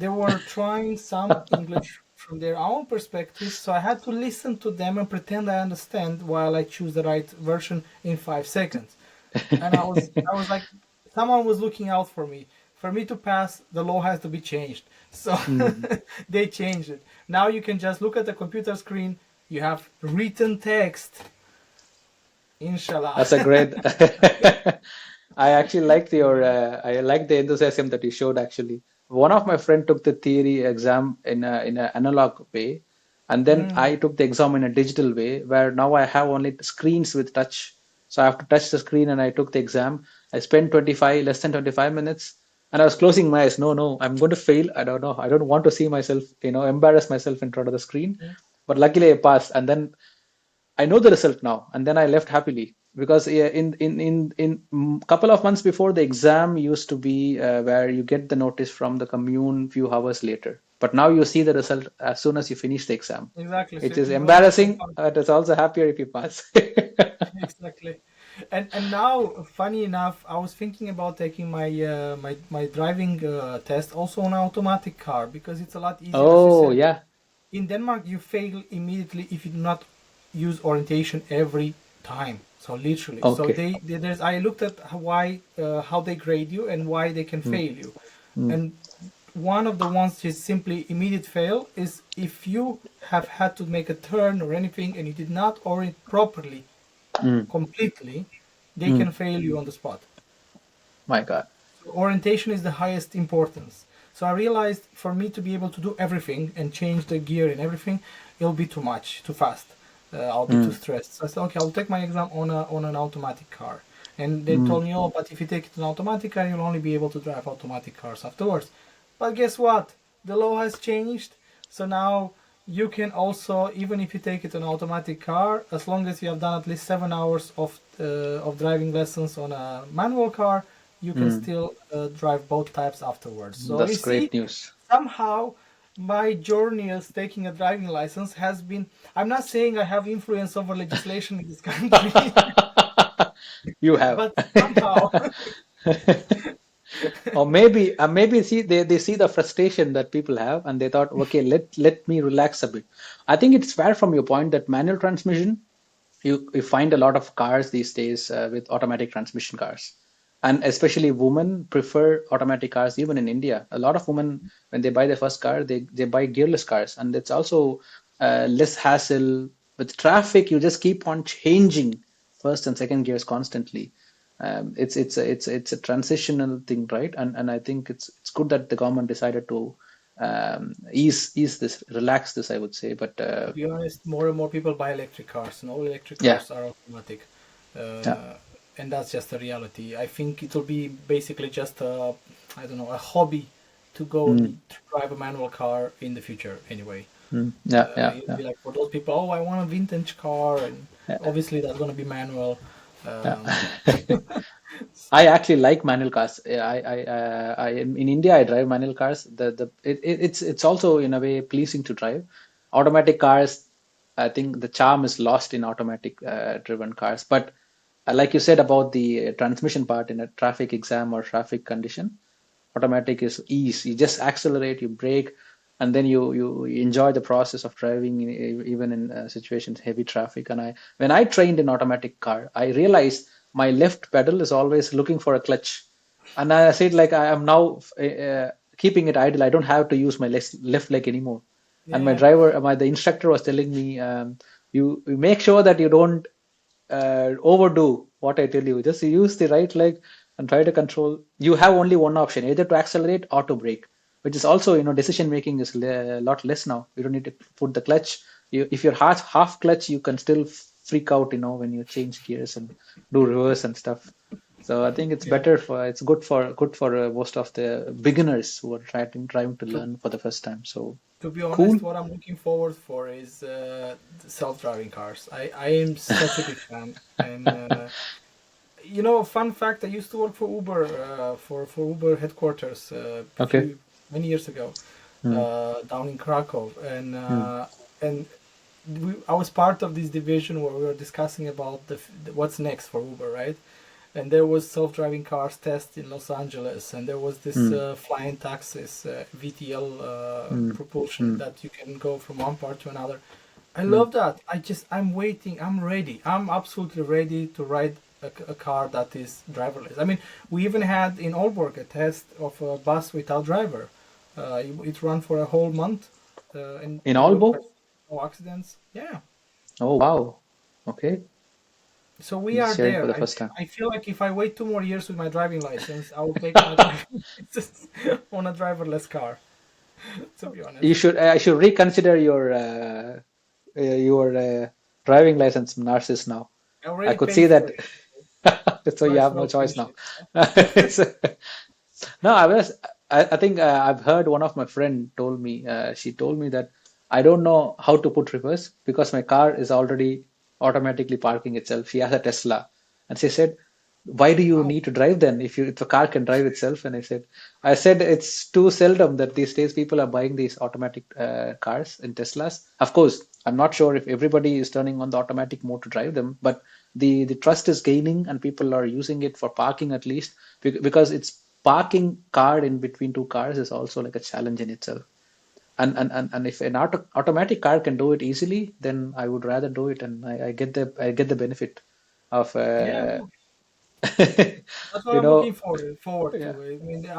They were trying some English from their own perspective, so I had to listen to them and pretend I understand while I choose the right version in 5 seconds. And I was like, someone was looking out for me. For me to pass, the law has to be changed. So Mm. they changed it. Now you can just look at the computer screen. You have written text. Inshallah. That's a great. I actually liked I like the enthusiasm that you showed actually. One of my friend took the theory exam in an analog way, and then Mm. I took the exam in a digital way, where now I have only screens with touch. So I have to touch the screen, and I took the exam. I spent 25 less than 25 minutes. And I was closing my eyes. No, no, I'm going to fail. I don't know. I don't want to see myself, embarrass myself in front of the screen. But luckily I passed. And then I know the result now. And then I left happily because in couple of months before, the exam used to be where you get the notice from the commune few hours later. But now you see the result as soon as you finish the exam. Exactly. So It is you don't have to. embarrassing, but it's also happier if you pass. Exactly. And now, funny enough, I was thinking about taking my driving test also on an automatic car because it's a lot easier. As you Oh, said, yeah. in Denmark, you fail immediately if you do not use orientation every time. So literally, so Okay. there's I looked at how they grade you and why they can Mm, fail you, mm, and one of the ones is simply immediate fail is if you have had to make a turn or anything and you did not orient properly mm, completely, they mm. can fail you on the spot. My God. So orientation is the highest importance. So I realized for me to be able to do everything and change the gear and everything, it'll be too much, too fast. I'll be too Mm, stressed. So I said, okay, I'll take my exam on an automatic car. And they mm. told me, oh, but if you take it an automatic car, you'll only be able to drive automatic cars afterwards. But guess what? The law has changed. So now you can also, even if you take it an automatic car, as long as you have done at least 7 hours of driving lessons on a manual car, you can Mm. still drive both types afterwards. So you That's see, great news. somehow my journey as taking a driving license has been. I'm not saying I have influence over legislation in this country, You have. but somehow, Or maybe see they see the frustration that people have and they thought, okay, let me relax a bit. I think it's fair from your point that manual transmission, you find a lot of cars these days with automatic transmission cars, and especially women prefer automatic cars. Even in India, a lot of women, when they buy their first car, they buy gearless cars, and it's also less hassle with traffic. You just keep on changing first and second gears constantly. It's a transitional thing, right? And I think it's good that the government decided to ease this, relax this, I would say. But to be honest, more and more people buy electric cars, and all electric yeah, cars are automatic. yeah. Uh, and that's just the reality. I think it will be basically just a, I don't know, a hobby to go and Mm, to drive a manual car in the future anyway. yeah, yeah, It'll yeah. be like for those people, oh, I want a vintage car, and Yeah, obviously that's going to be manual. yeah. I So actually like manual cars. Yeah, in India I drive manual cars. It's also in a way pleasing to drive. Automatic cars, I think the charm is lost in automatic driven cars. But like you said about the transmission part in a traffic exam or traffic condition, automatic is ease. You just accelerate, you brake, and then you enjoy the process of driving even in situations heavy traffic. And I when I trained in automatic car, I realized my left pedal is always looking for a clutch, and I said like I am now keeping it idle. I don't have to use my left leg anymore. And my yeah, driver, the instructor was telling me, you make sure that you don't overdo what I tell you. Just use the right leg and try to control. You have only one option, either to accelerate or to brake, which is also, decision making is a lot less now. You don't need to put the clutch. If you're half clutch, you can still freak out, when you change gears and do reverse and stuff. So I think yeah. it's good for most of the beginners who are trying to To learn for the first time. So to be cool. honest, what I'm looking forward for is self-driving cars. I am such a big fan, and fun fact: I used to work for Uber, for Uber headquarters Okay. many years ago, Mm, down in Krakow, mm, and I was part of this division where we were discussing about what's next for Uber, right? And there was self-driving cars test in Los Angeles, and there was this mm, flying taxis, VTL mm, propulsion mm, that you can go from one part to another. I mm. love that. I'm waiting. I'm ready. I'm absolutely ready to ride a car that is driverless. I mean, we even had in Aalborg a test of a bus without driver. It ran for a whole month, and In there were Albo? no accidents. Yeah. Oh, wow. Okay. So we Just are hearing for there. the first time. I feel like if I wait 2 more years with my driving license, I will take my driving license on a driverless car. To be honest, I should reconsider your driving license, Narcis, now. I I already could see paid for that. it. So you Might as have no well choice finish now. it. No, I think I've heard one of my friend told me, she told me that I don't know how to put reverse because my car is already automatically parking itself. She has a Tesla. And she said, why do you Wow. need to drive then if the car can drive itself? And I said it's too seldom that these days people are buying these automatic cars in Teslas. Of course, I'm not sure if everybody is turning on the automatic mode to drive them, but the trust is gaining and people are using it for parking at least because it's parking car in between two cars is also like a challenge in itself. And if an automatic car can do it easily, then I would rather do it, and I get the benefit of Yeah, no, that's what you I'm looking know forward yeah. to. I mean,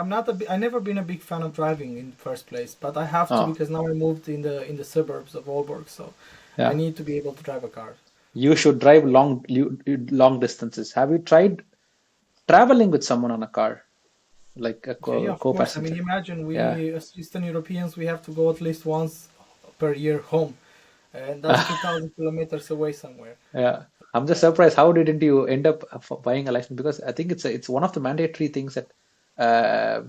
I never been a big fan of driving in the first place, but I have to Oh, because now I moved in the suburbs of Aalborg, so I yeah. need to be able to drive a car. You should drive long distances. Have you tried traveling with someone on a car, like a Yeah, of course. I mean, co-passenger? imagine Yeah. we as Eastern Europeans, we have to go at least once per year home, and that's 2,000 kilometers away somewhere. Yeah, I'm just surprised. How didn't you end up buying a license? Because I think it's one of the mandatory things that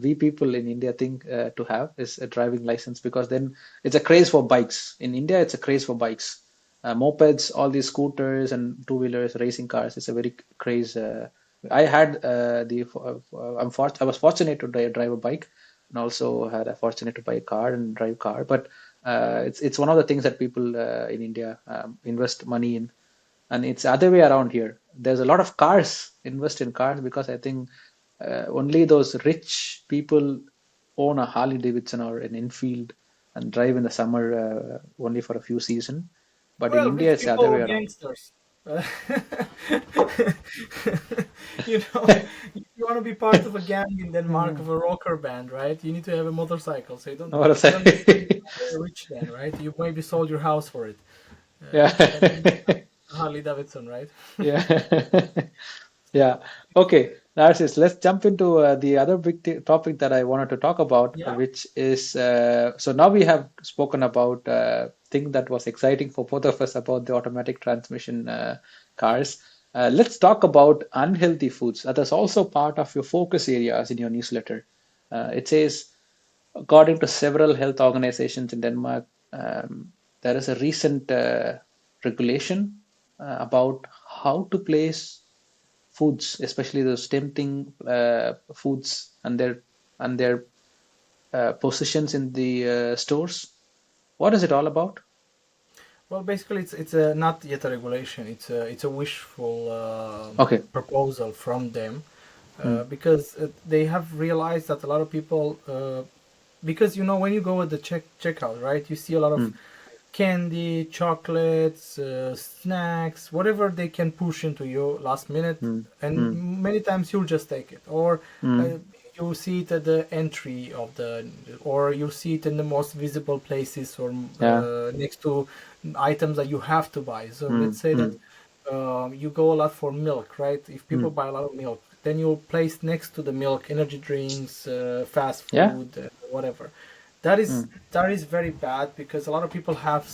we people in India think to have is a driving license because then it's a craze for bikes. In India, it's a craze for bikes, mopeds, all these scooters and two-wheelers, racing cars. It's a very craze. I had I was fortunate to drive a bike and also had a fortunate to buy a car and drive car. But it's one of the things that people in India invest money in, and it's the other way around here. There's a lot of cars, invest in cars because I think only those rich people own a Harley Davidson or an Enfield and drive in the summer only for a few seasons. But in Well, India, rich it's the other people way or around. gangsters. Uh, you know, if you want to be part of a gang in Denmark of a rocker band, right? You need to have a motorcycle. So What was you don't necessarily I? be very rich then, right? You maybe sold your house for it, Yeah. and then Harley Davidson, right? Yeah. Yeah. Okay, Narcis, let's jump into the other big topic that I wanted to talk about, Yeah. which is so now we have spoken about thing that was exciting for both of us about the automatic transmission cars. Let's talk about unhealthy foods. That is also part of your focus areas in your newsletter. It says, according to several health organizations in Denmark, there is a recent regulation about how to place foods, especially those tempting foods and their positions in the stores. What is it all about? Well, basically, it's a, not yet a regulation. It's a wishful Okay. proposal from them Mm, because they have realized that a lot of people because when you go at the checkout, right, you see a lot of mm, candy, chocolates, snacks, whatever they can push into you last minute, mm, and mm, many times you'll just take it, or mm, uh, you'll see it at the entry of or you'll see it in the most visible places, or yeah. next to items that you have to buy. So let's Mm, say that mm, you go a lot for milk, right? If people mm, buy a lot of milk, then you'll place next to the milk energy drinks, fast yeah. food, whatever. That is Mm, that is very bad because a lot of people have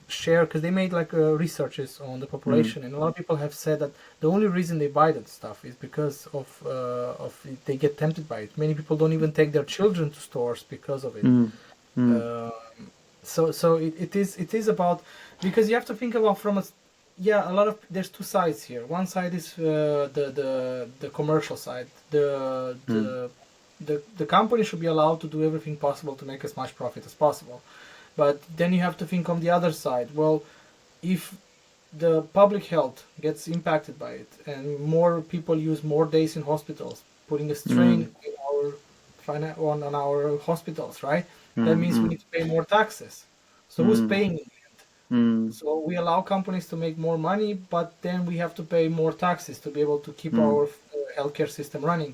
shared because they made like researches on the mm, population, and a lot of people have said that the only reason they buy that stuff is because they get tempted by it. Many people don't even take their children to stores because of it. mm, mm, Uh, so it is about, because you have to think about from a, yeah, a lot of, there's two sides here. One side is the commercial side. mm, The company should be allowed to do everything possible to make as much profit as possible, but then you have to think on the other side. Well, if the public health gets impacted by it and more people use more days in hospitals, putting a strain mm, in our on our hospitals, right? That mm, means we mm, need to pay more taxes. So who's mm, paying it? mm, So we allow companies to make more money, but then we have to pay more taxes to be able to keep mm. our healthcare system running,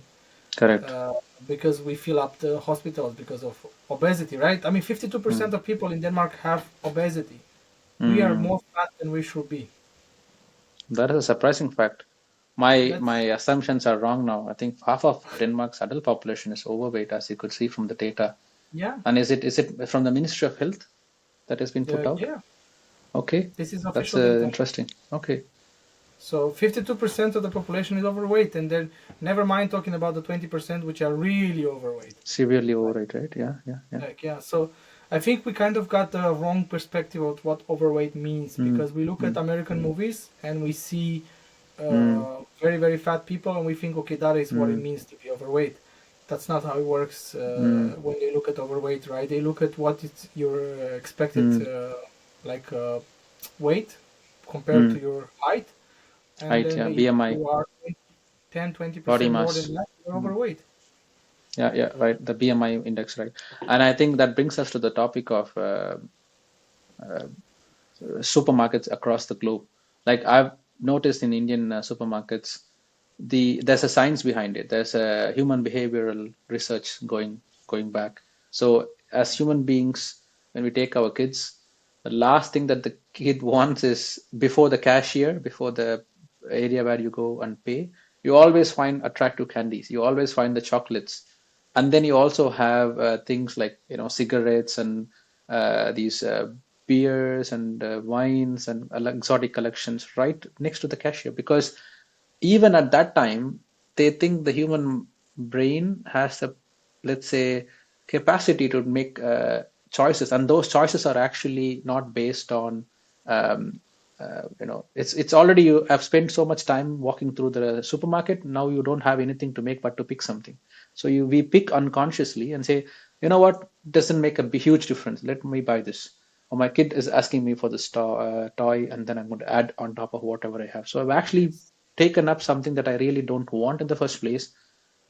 Correct. uh, because we fill up the hospitals because of obesity, right? I mean, 52% Mm, of people in Denmark have obesity. We are mm. more fat than we should be. That is a surprising fact. My That's assumptions are wrong now. I think half of Denmark's adult population is overweight, as you could see from the data. Yeah, And is it from the Ministry of Health that has been put out? yeah. Okay, This is that's official data. interesting. Okay, So 52% of the population is overweight, and then never mind talking about the 20% which are really overweight. Severely overweight, right? Yeah, yeah, yeah. Like, yeah, so I think we kind of got the wrong perspective of what overweight means, because we look at American movies and we see very, very fat people and we think, okay, that is what it means to be overweight. That's not how it works when they look at overweight, right? They look at what is your expected weight compared to your height, and Height, then yeah, if BMI, you are body 10-20% more than mass. that, you're overweight. Yeah, yeah, right. The BMI index, right? And I think that brings us to the topic of supermarkets across the globe. Like I've noticed in Indian supermarkets, there's a science behind it. There's a human behavioral research going back. So as human beings, when we take our kids, the last thing that the kid wants is before the cashier, before the area where you go and pay, you always find attractive candies. You always find the chocolates, and then you also have things like cigarettes and these beers and wines and exotic collections right next to the cashier, because even at that time they think the human brain has the, let's say, capacity to make choices, and those choices are actually not based on um, it's already, you have spent so much time walking through the supermarket, now you don't have anything to make but to pick something. So we pick unconsciously and say, you know what, doesn't make a huge difference, let me buy this. Or my kid is asking me for this toy, and then I'm going to add on top of whatever I have. So I've actually Yes. taken up something that I really don't want in the first place.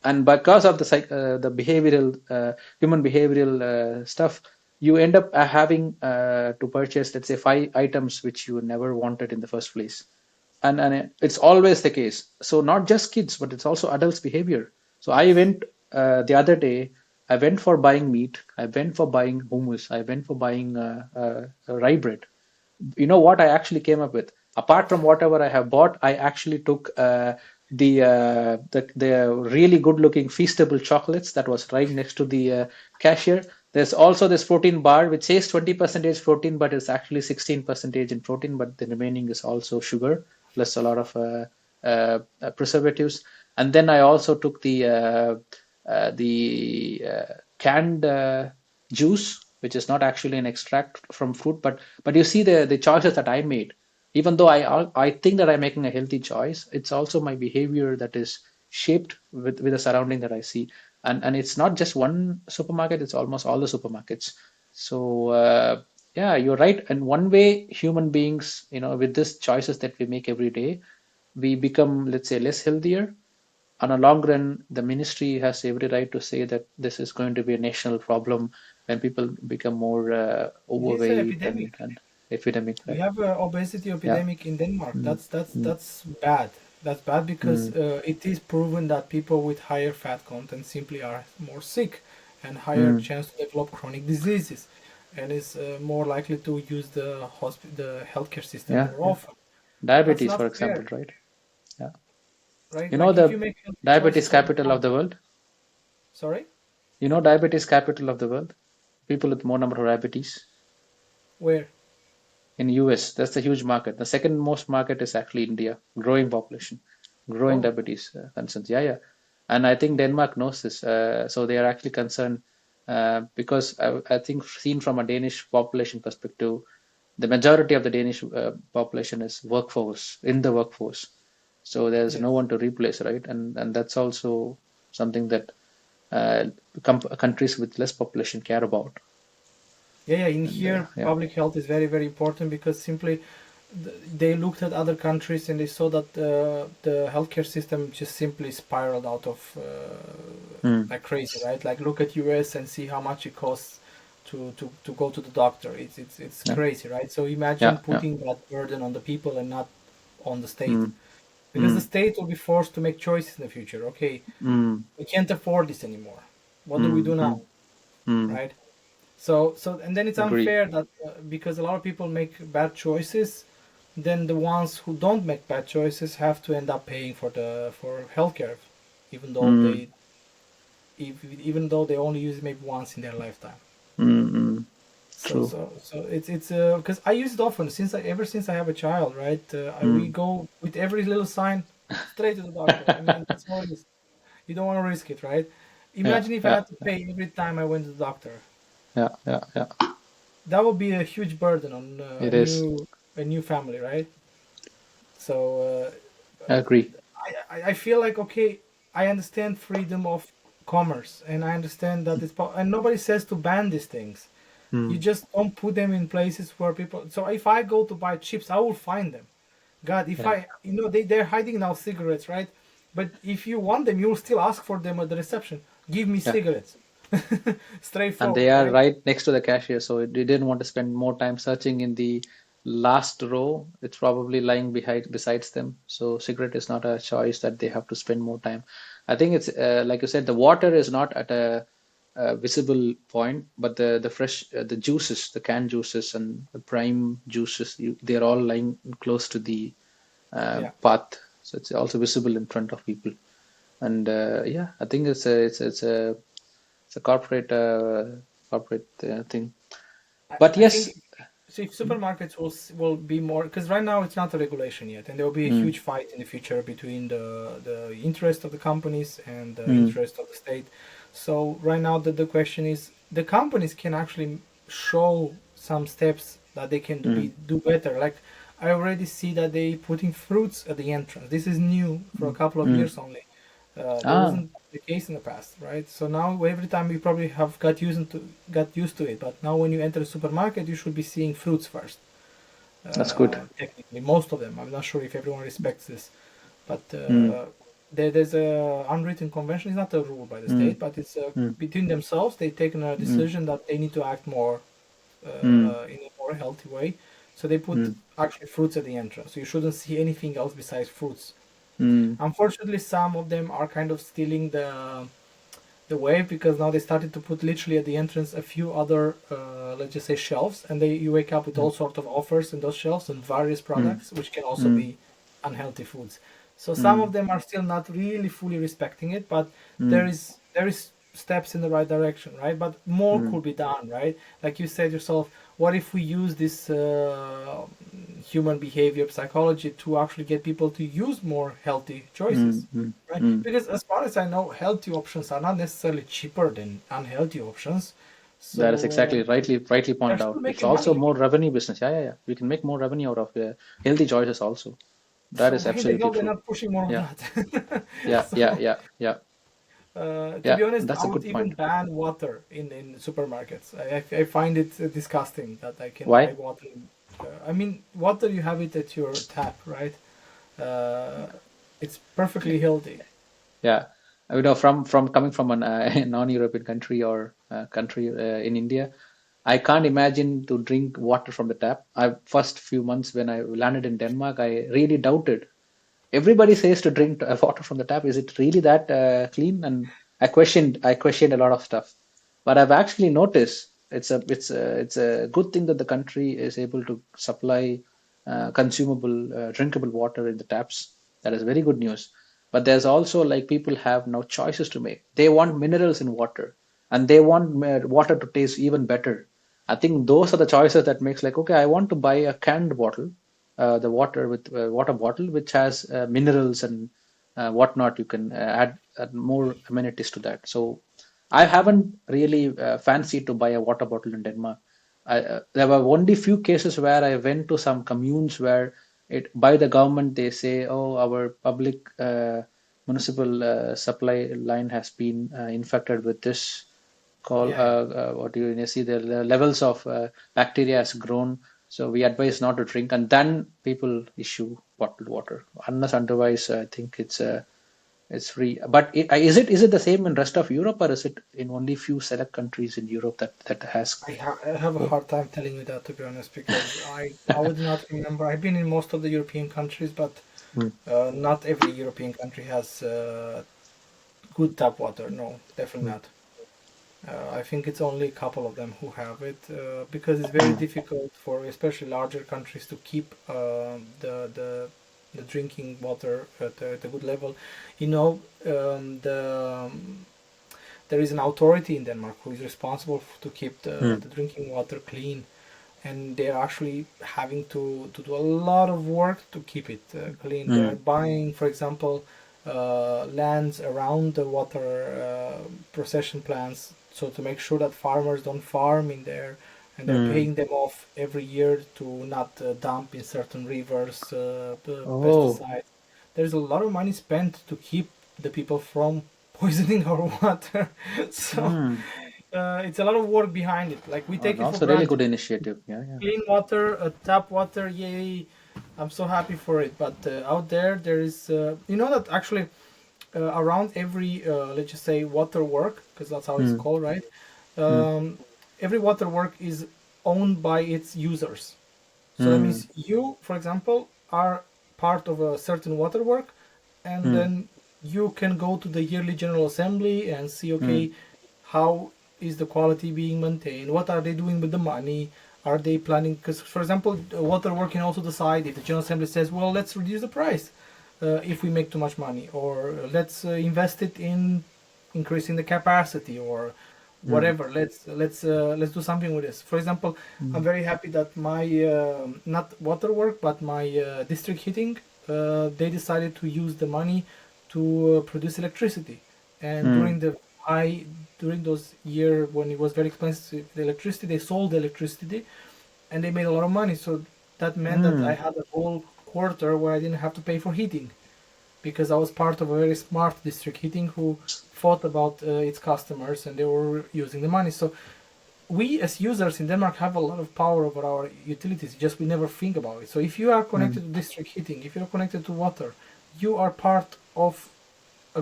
And because of the behavioral human behavioral stuff, you end up having to purchase, let's say, 5 items which you never wanted in the first place. And it's always the case. So not just kids, but it's also adults behavior. So I Yes. went the other day, I went for buying meat, I went for buying hummus, I went for buying rye bread. You know what I actually came up with? Apart from whatever I have bought, I actually took the really good looking feastable chocolates that was right next to the cashier. There's also this protein bar which says 20% protein, but it's actually 16% in protein, but the remaining is also sugar plus a lot of preservatives. And then I also took the canned juice, which is not actually an extract from fruit, but you see the choices that I made. Even though I think that I'm making a healthy choice, it's also my behavior that is shaped with the surrounding that I see. And it's not just one supermarket; it's almost all the supermarkets. So yeah, you're right. In one way, human beings, with these choices that we make every day, we become, let's say, less healthier. On a long run, the ministry has every right to say that this is going to be a national problem when people become more It is an overweight epidemic. and epidemic, We right? have an obesity Yeah. epidemic in Denmark. Mm, mm, That's bad. That's bad because mm, it is proven that people with higher fat content simply are more sick and higher mm. chance to develop chronic diseases, and is more likely to use the healthcare system Yeah, more yeah. often. That's Diabetes, not for fair, example, right? Yeah. right? You know Like if you the make healthy diabetes choices all the capital of time. the world? Sorry, You know diabetes capital of the world? People with more number of diabetes where? in US. That's a huge market. The second most market is actually India, growing population, growing Oh, diabetes concerns. Yeah, yeah. And I think okay. Denmark knows this. So they are actually concerned because I think seen from a Danish population perspective, the majority of the Danish population is workforce, in the workforce. So there's no Yes. one to replace, right? And that's also something that countries with less population care about. Yeah, yeah. In And here, yeah. public health is very, very important because simply they looked at other countries and they saw that the healthcare system just simply spiraled out of Mm. like crazy, right? Like look at US and see how much it costs to go to the doctor. It's Yeah. crazy, right? So imagine Yeah. Yeah. putting that burden on the people and not on the state, Mm. because the Mm. state will be forced to make choices in the future. Okay, Mm. we can't afford this anymore. What do we Mm. do now, Mm. Mm. right? So and then it's Agree. unfair that because a lot of people make bad choices, then the ones who don't make bad choices have to end up paying for healthcare, even though Mm. they even though they only use it maybe once in their lifetime. Mm. Mm. True. So it's because I use it often ever since I have a child, right? We Mm. go with every little sign straight to the doctor. I mean, that's how it is. You don't want to risk it, right? Yeah, Imagine if I yeah, had to pay every time I went to the doctor. yeah, yeah, yeah. That would be a huge burden on It is. a new family, right? So I agree. I feel like okay, I understand freedom of commerce, and I understand that and nobody says to ban these things. You Mm. just don't put them in places where people. So if I go to buy chips, I will find them. God, if Yeah, I, they're hiding now cigarettes, right? But if you want them, you'll still ask for them at the reception. Give me yeah. cigarettes. And they Straightforward, are right? right next to the cashier, so they didn't want to spend more time searching in the last row. It's probably lying behind besides them. So cigarette is not a choice that they have to spend more time. I think it's like you said, the water is not at a visible point, but the fresh the juices, the canned juices and the prime juices, they're all lying close to the Yeah. path, so it's also visible in front of people. And yeah, I think it's a corporate thing. But I think yes, so if supermarkets will be more because right now it's not a regulation yet, and there will be a mm, huge fight in the future between the interest of the companies and the mm, interest of the state. So right now the question is the companies can actually show some steps that they can mm, do better. Like I already see that they putting fruits at the entrance. This is new for a mm, couple of mm. years only. That Ah, wasn't the case in the past, right? So now every time you probably have got used to it, but now when you enter a supermarket, you should be seeing fruits first. that's good. Technically, most of them. I'm not sure if everyone respects this, but Mm, there's a unwritten convention. It's not a rule by the mm, state, but it's mm, between themselves. They've taken a mm, decision that they need to act more mm, in a more healthy way. So they put mm, actually fruits at the entrance. So you shouldn't see anything else besides fruits. mm, Unfortunately, some of them are kind of stealing the wave because now they started to put literally at the entrance a few other, let's just say, shelves, and you wake up with mm, all sorts of offers in those shelves and various mm, products, which can also mm, be unhealthy foods. So some of mm, them are still not really fully respecting it, but there mm, is there is steps in the right direction, right? But more mm, could be done, right? Like you said yourself, what if we use this human behavior psychology to actually get people to use more healthy choices, mm, mm, right? mm. Because as far as I know, healthy options are not necessarily cheaper than unhealthy options. That is So exactly rightly they're pointed still out. It's making also money. more revenue business. Yeah, yeah, yeah. We can make more revenue out of healthy choices also. That So is why the absolutely hell they're true. not pushing more of Yeah, that? yeah, yeah, So yeah, yeah, to yeah. be honest, That's I a would good even point. ban water in supermarkets. I find it disgusting that I can buy Why? water. I mean, water you have it at your tap, right? Uh, it's perfectly healthy. Yeah, from coming from an non-European country or country in India, I can't imagine to drink water from the tap. I first few months when I landed in Denmark, I really doubted. Everybody says to drink water from the tap. Is it really that clean? And I questioned a lot of stuff. But I've actually noticed it's a good thing that the country is able to supply consumable, drinkable water in the taps. That is very good news. But there's also like people have now choices to make. They want minerals in water, and they want water to taste even better. I think those are the choices that makes like okay, I want to buy a canned bottle, the water bottle which has minerals and whatnot. You can add more amenities to that. So I haven't really fancied to buy a water bottle in Denmark. There were only few cases where I went to some communes where it by the government they say, oh, our public municipal supply line has been infected with this call Yeah, yeah. what do you see the levels of bacteria has grown, so we advise not to drink, and then people issue bottled water. Unless otherwise, I think it's free. But is it the same in rest of Europe, or is it in only few select countries in Europe that has? I have a Oh, hard time telling you that, to be honest, because I would not remember. I've been in most of the European countries, but mm, not every European country has good tap water. No, definitely mm, not. I think it's only a couple of them who have it because it's very mm, difficult for especially larger countries to keep the drinking water at a good level. You know, the there is an authority in Denmark who is responsible to keep Hmm. the drinking water clean, and they're actually having to do a lot of work to keep it clean. They're Hmm. buying, for example, lands around the water procession plants, so to make sure that farmers don't farm in there, and they're Hmm. paying them off every year to not dump in certain rivers Oh. pesticides. There's a lot of money spent to keep the people from poisoning our water. So Hmm. it's a lot of work behind it. Like we take And it for also really granted. good initiative. Yeah, yeah. Clean water, tap water, yay! I'm so happy for it. But out there, there is, you know, that actually around every, let's just say, water work, because that's how it's Hmm. called, right? Hmm. Um, every water work is owned by its users. So that Hmm. means you, for example, are part of a certain water work, and Hmm. then you can go to the yearly general assembly and see, Hmm. okay, how is the quality being maintained, what are they doing with the money, are they planning, because for example water work can also decide if the general assembly says, well, let's reduce the price if we make too much money, or let's invest it in increasing the capacity, or Hmm. whatever. Let's do something with this. For example, I'm Hmm. very happy that my not water work but my district heating, they decided to use the money to produce electricity, and Hmm. high during those year when it was very expensive the electricity, they sold the electricity and they made a lot of money. So that meant that I Hmm. had a whole quarter where I didn't have to pay for heating, because I was part of a very smart district heating who thought about its customers, and they were using the money. So we as users in Denmark have a lot of power over our utilities, just we never think about it. So if you are Hmm. connected to district heating, if you're connected to water, you are part of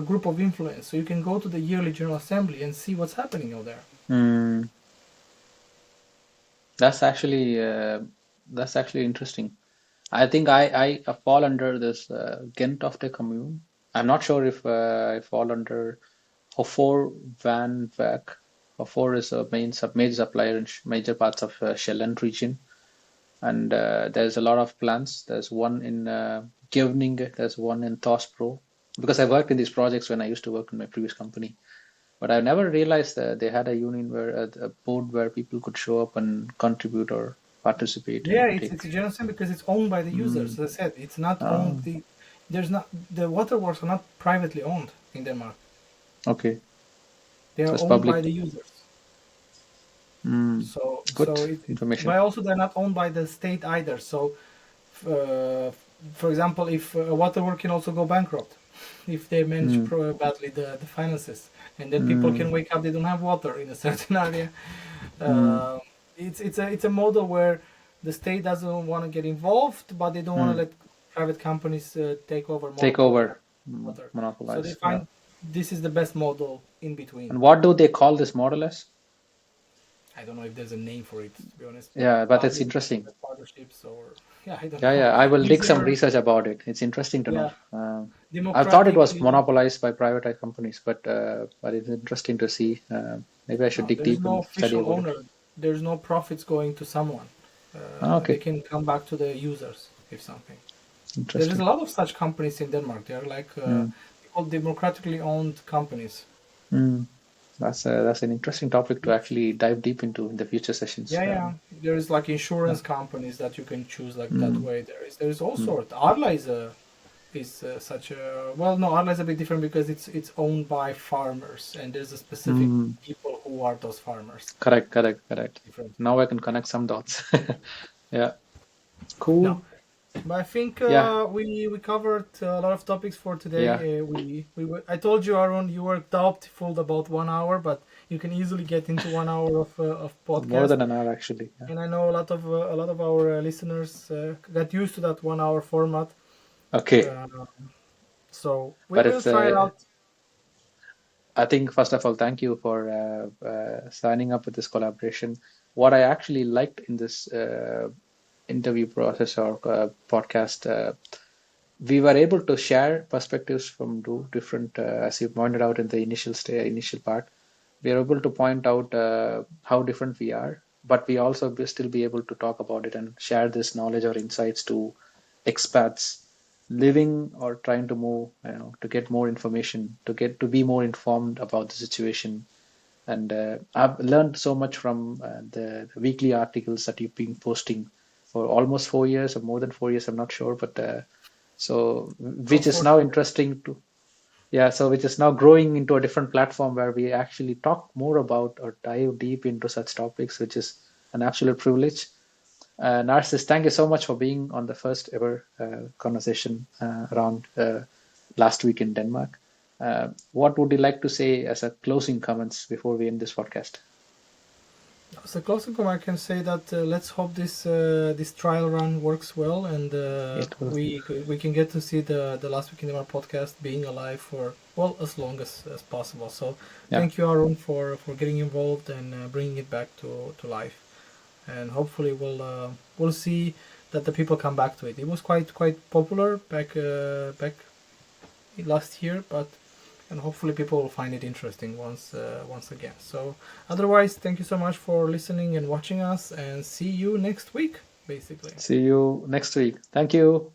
a group of influence. So you can go to the yearly general assembly and see what's happening out there. Hmm. That's actually that's actually interesting. I think I fall under this Ghent of the commune. I'm not sure if I fall under Hofor Van Vac. Hofor is a major supplier in major parts of Sjælland region, and there's a lot of plants. There's one in Gevninge, there's one in Torsbro. Because I worked in these projects when I used to work in my previous company, but I never realized that they had a union where a board where people could show up and contribute or participate Yeah, and it's take. a general assembly because it's owned by the users. Mm. As I said, it's not owned. Oh, There's not the waterworks are not privately owned in Denmark. okay. They So are it's owned by public. the users. Mm. So Good it information. but also they're not owned by the state either. So, uh, for example, if a waterwork can also go bankrupt if they manage Mm. badly the finances, and then people Mm. can wake up they don't have water in a certain area. Mm. Uh, it's a model where the state doesn't want to get involved, but they don't want to Mm. let private companies take over Take monopolize over. water. So they Monopolize. Yeah. find this is the best model in between. And what do they call this model as? I don't know if there's a name for it, to be honest. Yeah, but it's Public interesting. partnerships, or yeah, I don't Yeah, know. yeah. I will dig These some are, research about it. It's interesting to know. yeah, I thought it was democratically. monopolized by private companies, but it's interesting to see. Maybe I should No, dig there's deep no and study official about it. owner. There's no profits going to someone. They Okay, can come back to the users if something. There is a interesting. lot of such companies in Denmark. They are like Mm. called democratically owned companies. Mm. That's an interesting topic to actually dive deep into in the future sessions. Yeah, yeah. There is like Yeah. insurance companies that you can choose like that Mm. way. There is all Mm. sort. Arla is such a, well, no, Arla is a bit different because it's owned by farmers, and there's a specific Mm. people who are those farmers. Correct, correct, correct. Different. Now I can connect some dots. Yeah, No, cool. but I think Yeah, we covered a lot of topics for yeah. today. I told you, Aaron, you were doubtful about 1 hour, but you can easily get into 1 hour of More podcast. than an hour actually. Yeah. And I know a lot of our listeners got used to that 1 hour format. Okay, Uh, so we but will it's try it out. I think first of all, thank you for signing up with this collaboration. What I actually liked in this interview process or podcast, we were able to share perspectives from different, as you pointed out in the initial part. We are able to point out how different we are, but we also still be able to talk about it and share this knowledge or insights to expats living or trying to move, to get more information, to be more informed about the situation. And I've learned so much from the weekly articles that you've been posting for almost 4 years or more than 4 years. I'm not sure, but so Oh, which is for now sure. interesting to yeah. So which is now growing into a different platform where we actually talk more about or dive deep into such topics, which is an absolute privilege. Narcis, thank you so much for being on the first ever conversation around last week in Denmark. What would you like to say as a closing comments before we end this podcast? As a closing comment, I can say that let's hope this trial run works well, and It will. we can get to see the Last Week in Denmark podcast being alive for well as long as possible. So Yeah. thank you, Arun, for getting involved and bringing it back to life, and hopefully we'll see that the people come back to it. It was quite popular back last year, but and hopefully people will find it interesting once again. So otherwise, thank you so much for listening and watching us, and see you next week, basically. See you next week. Thank you.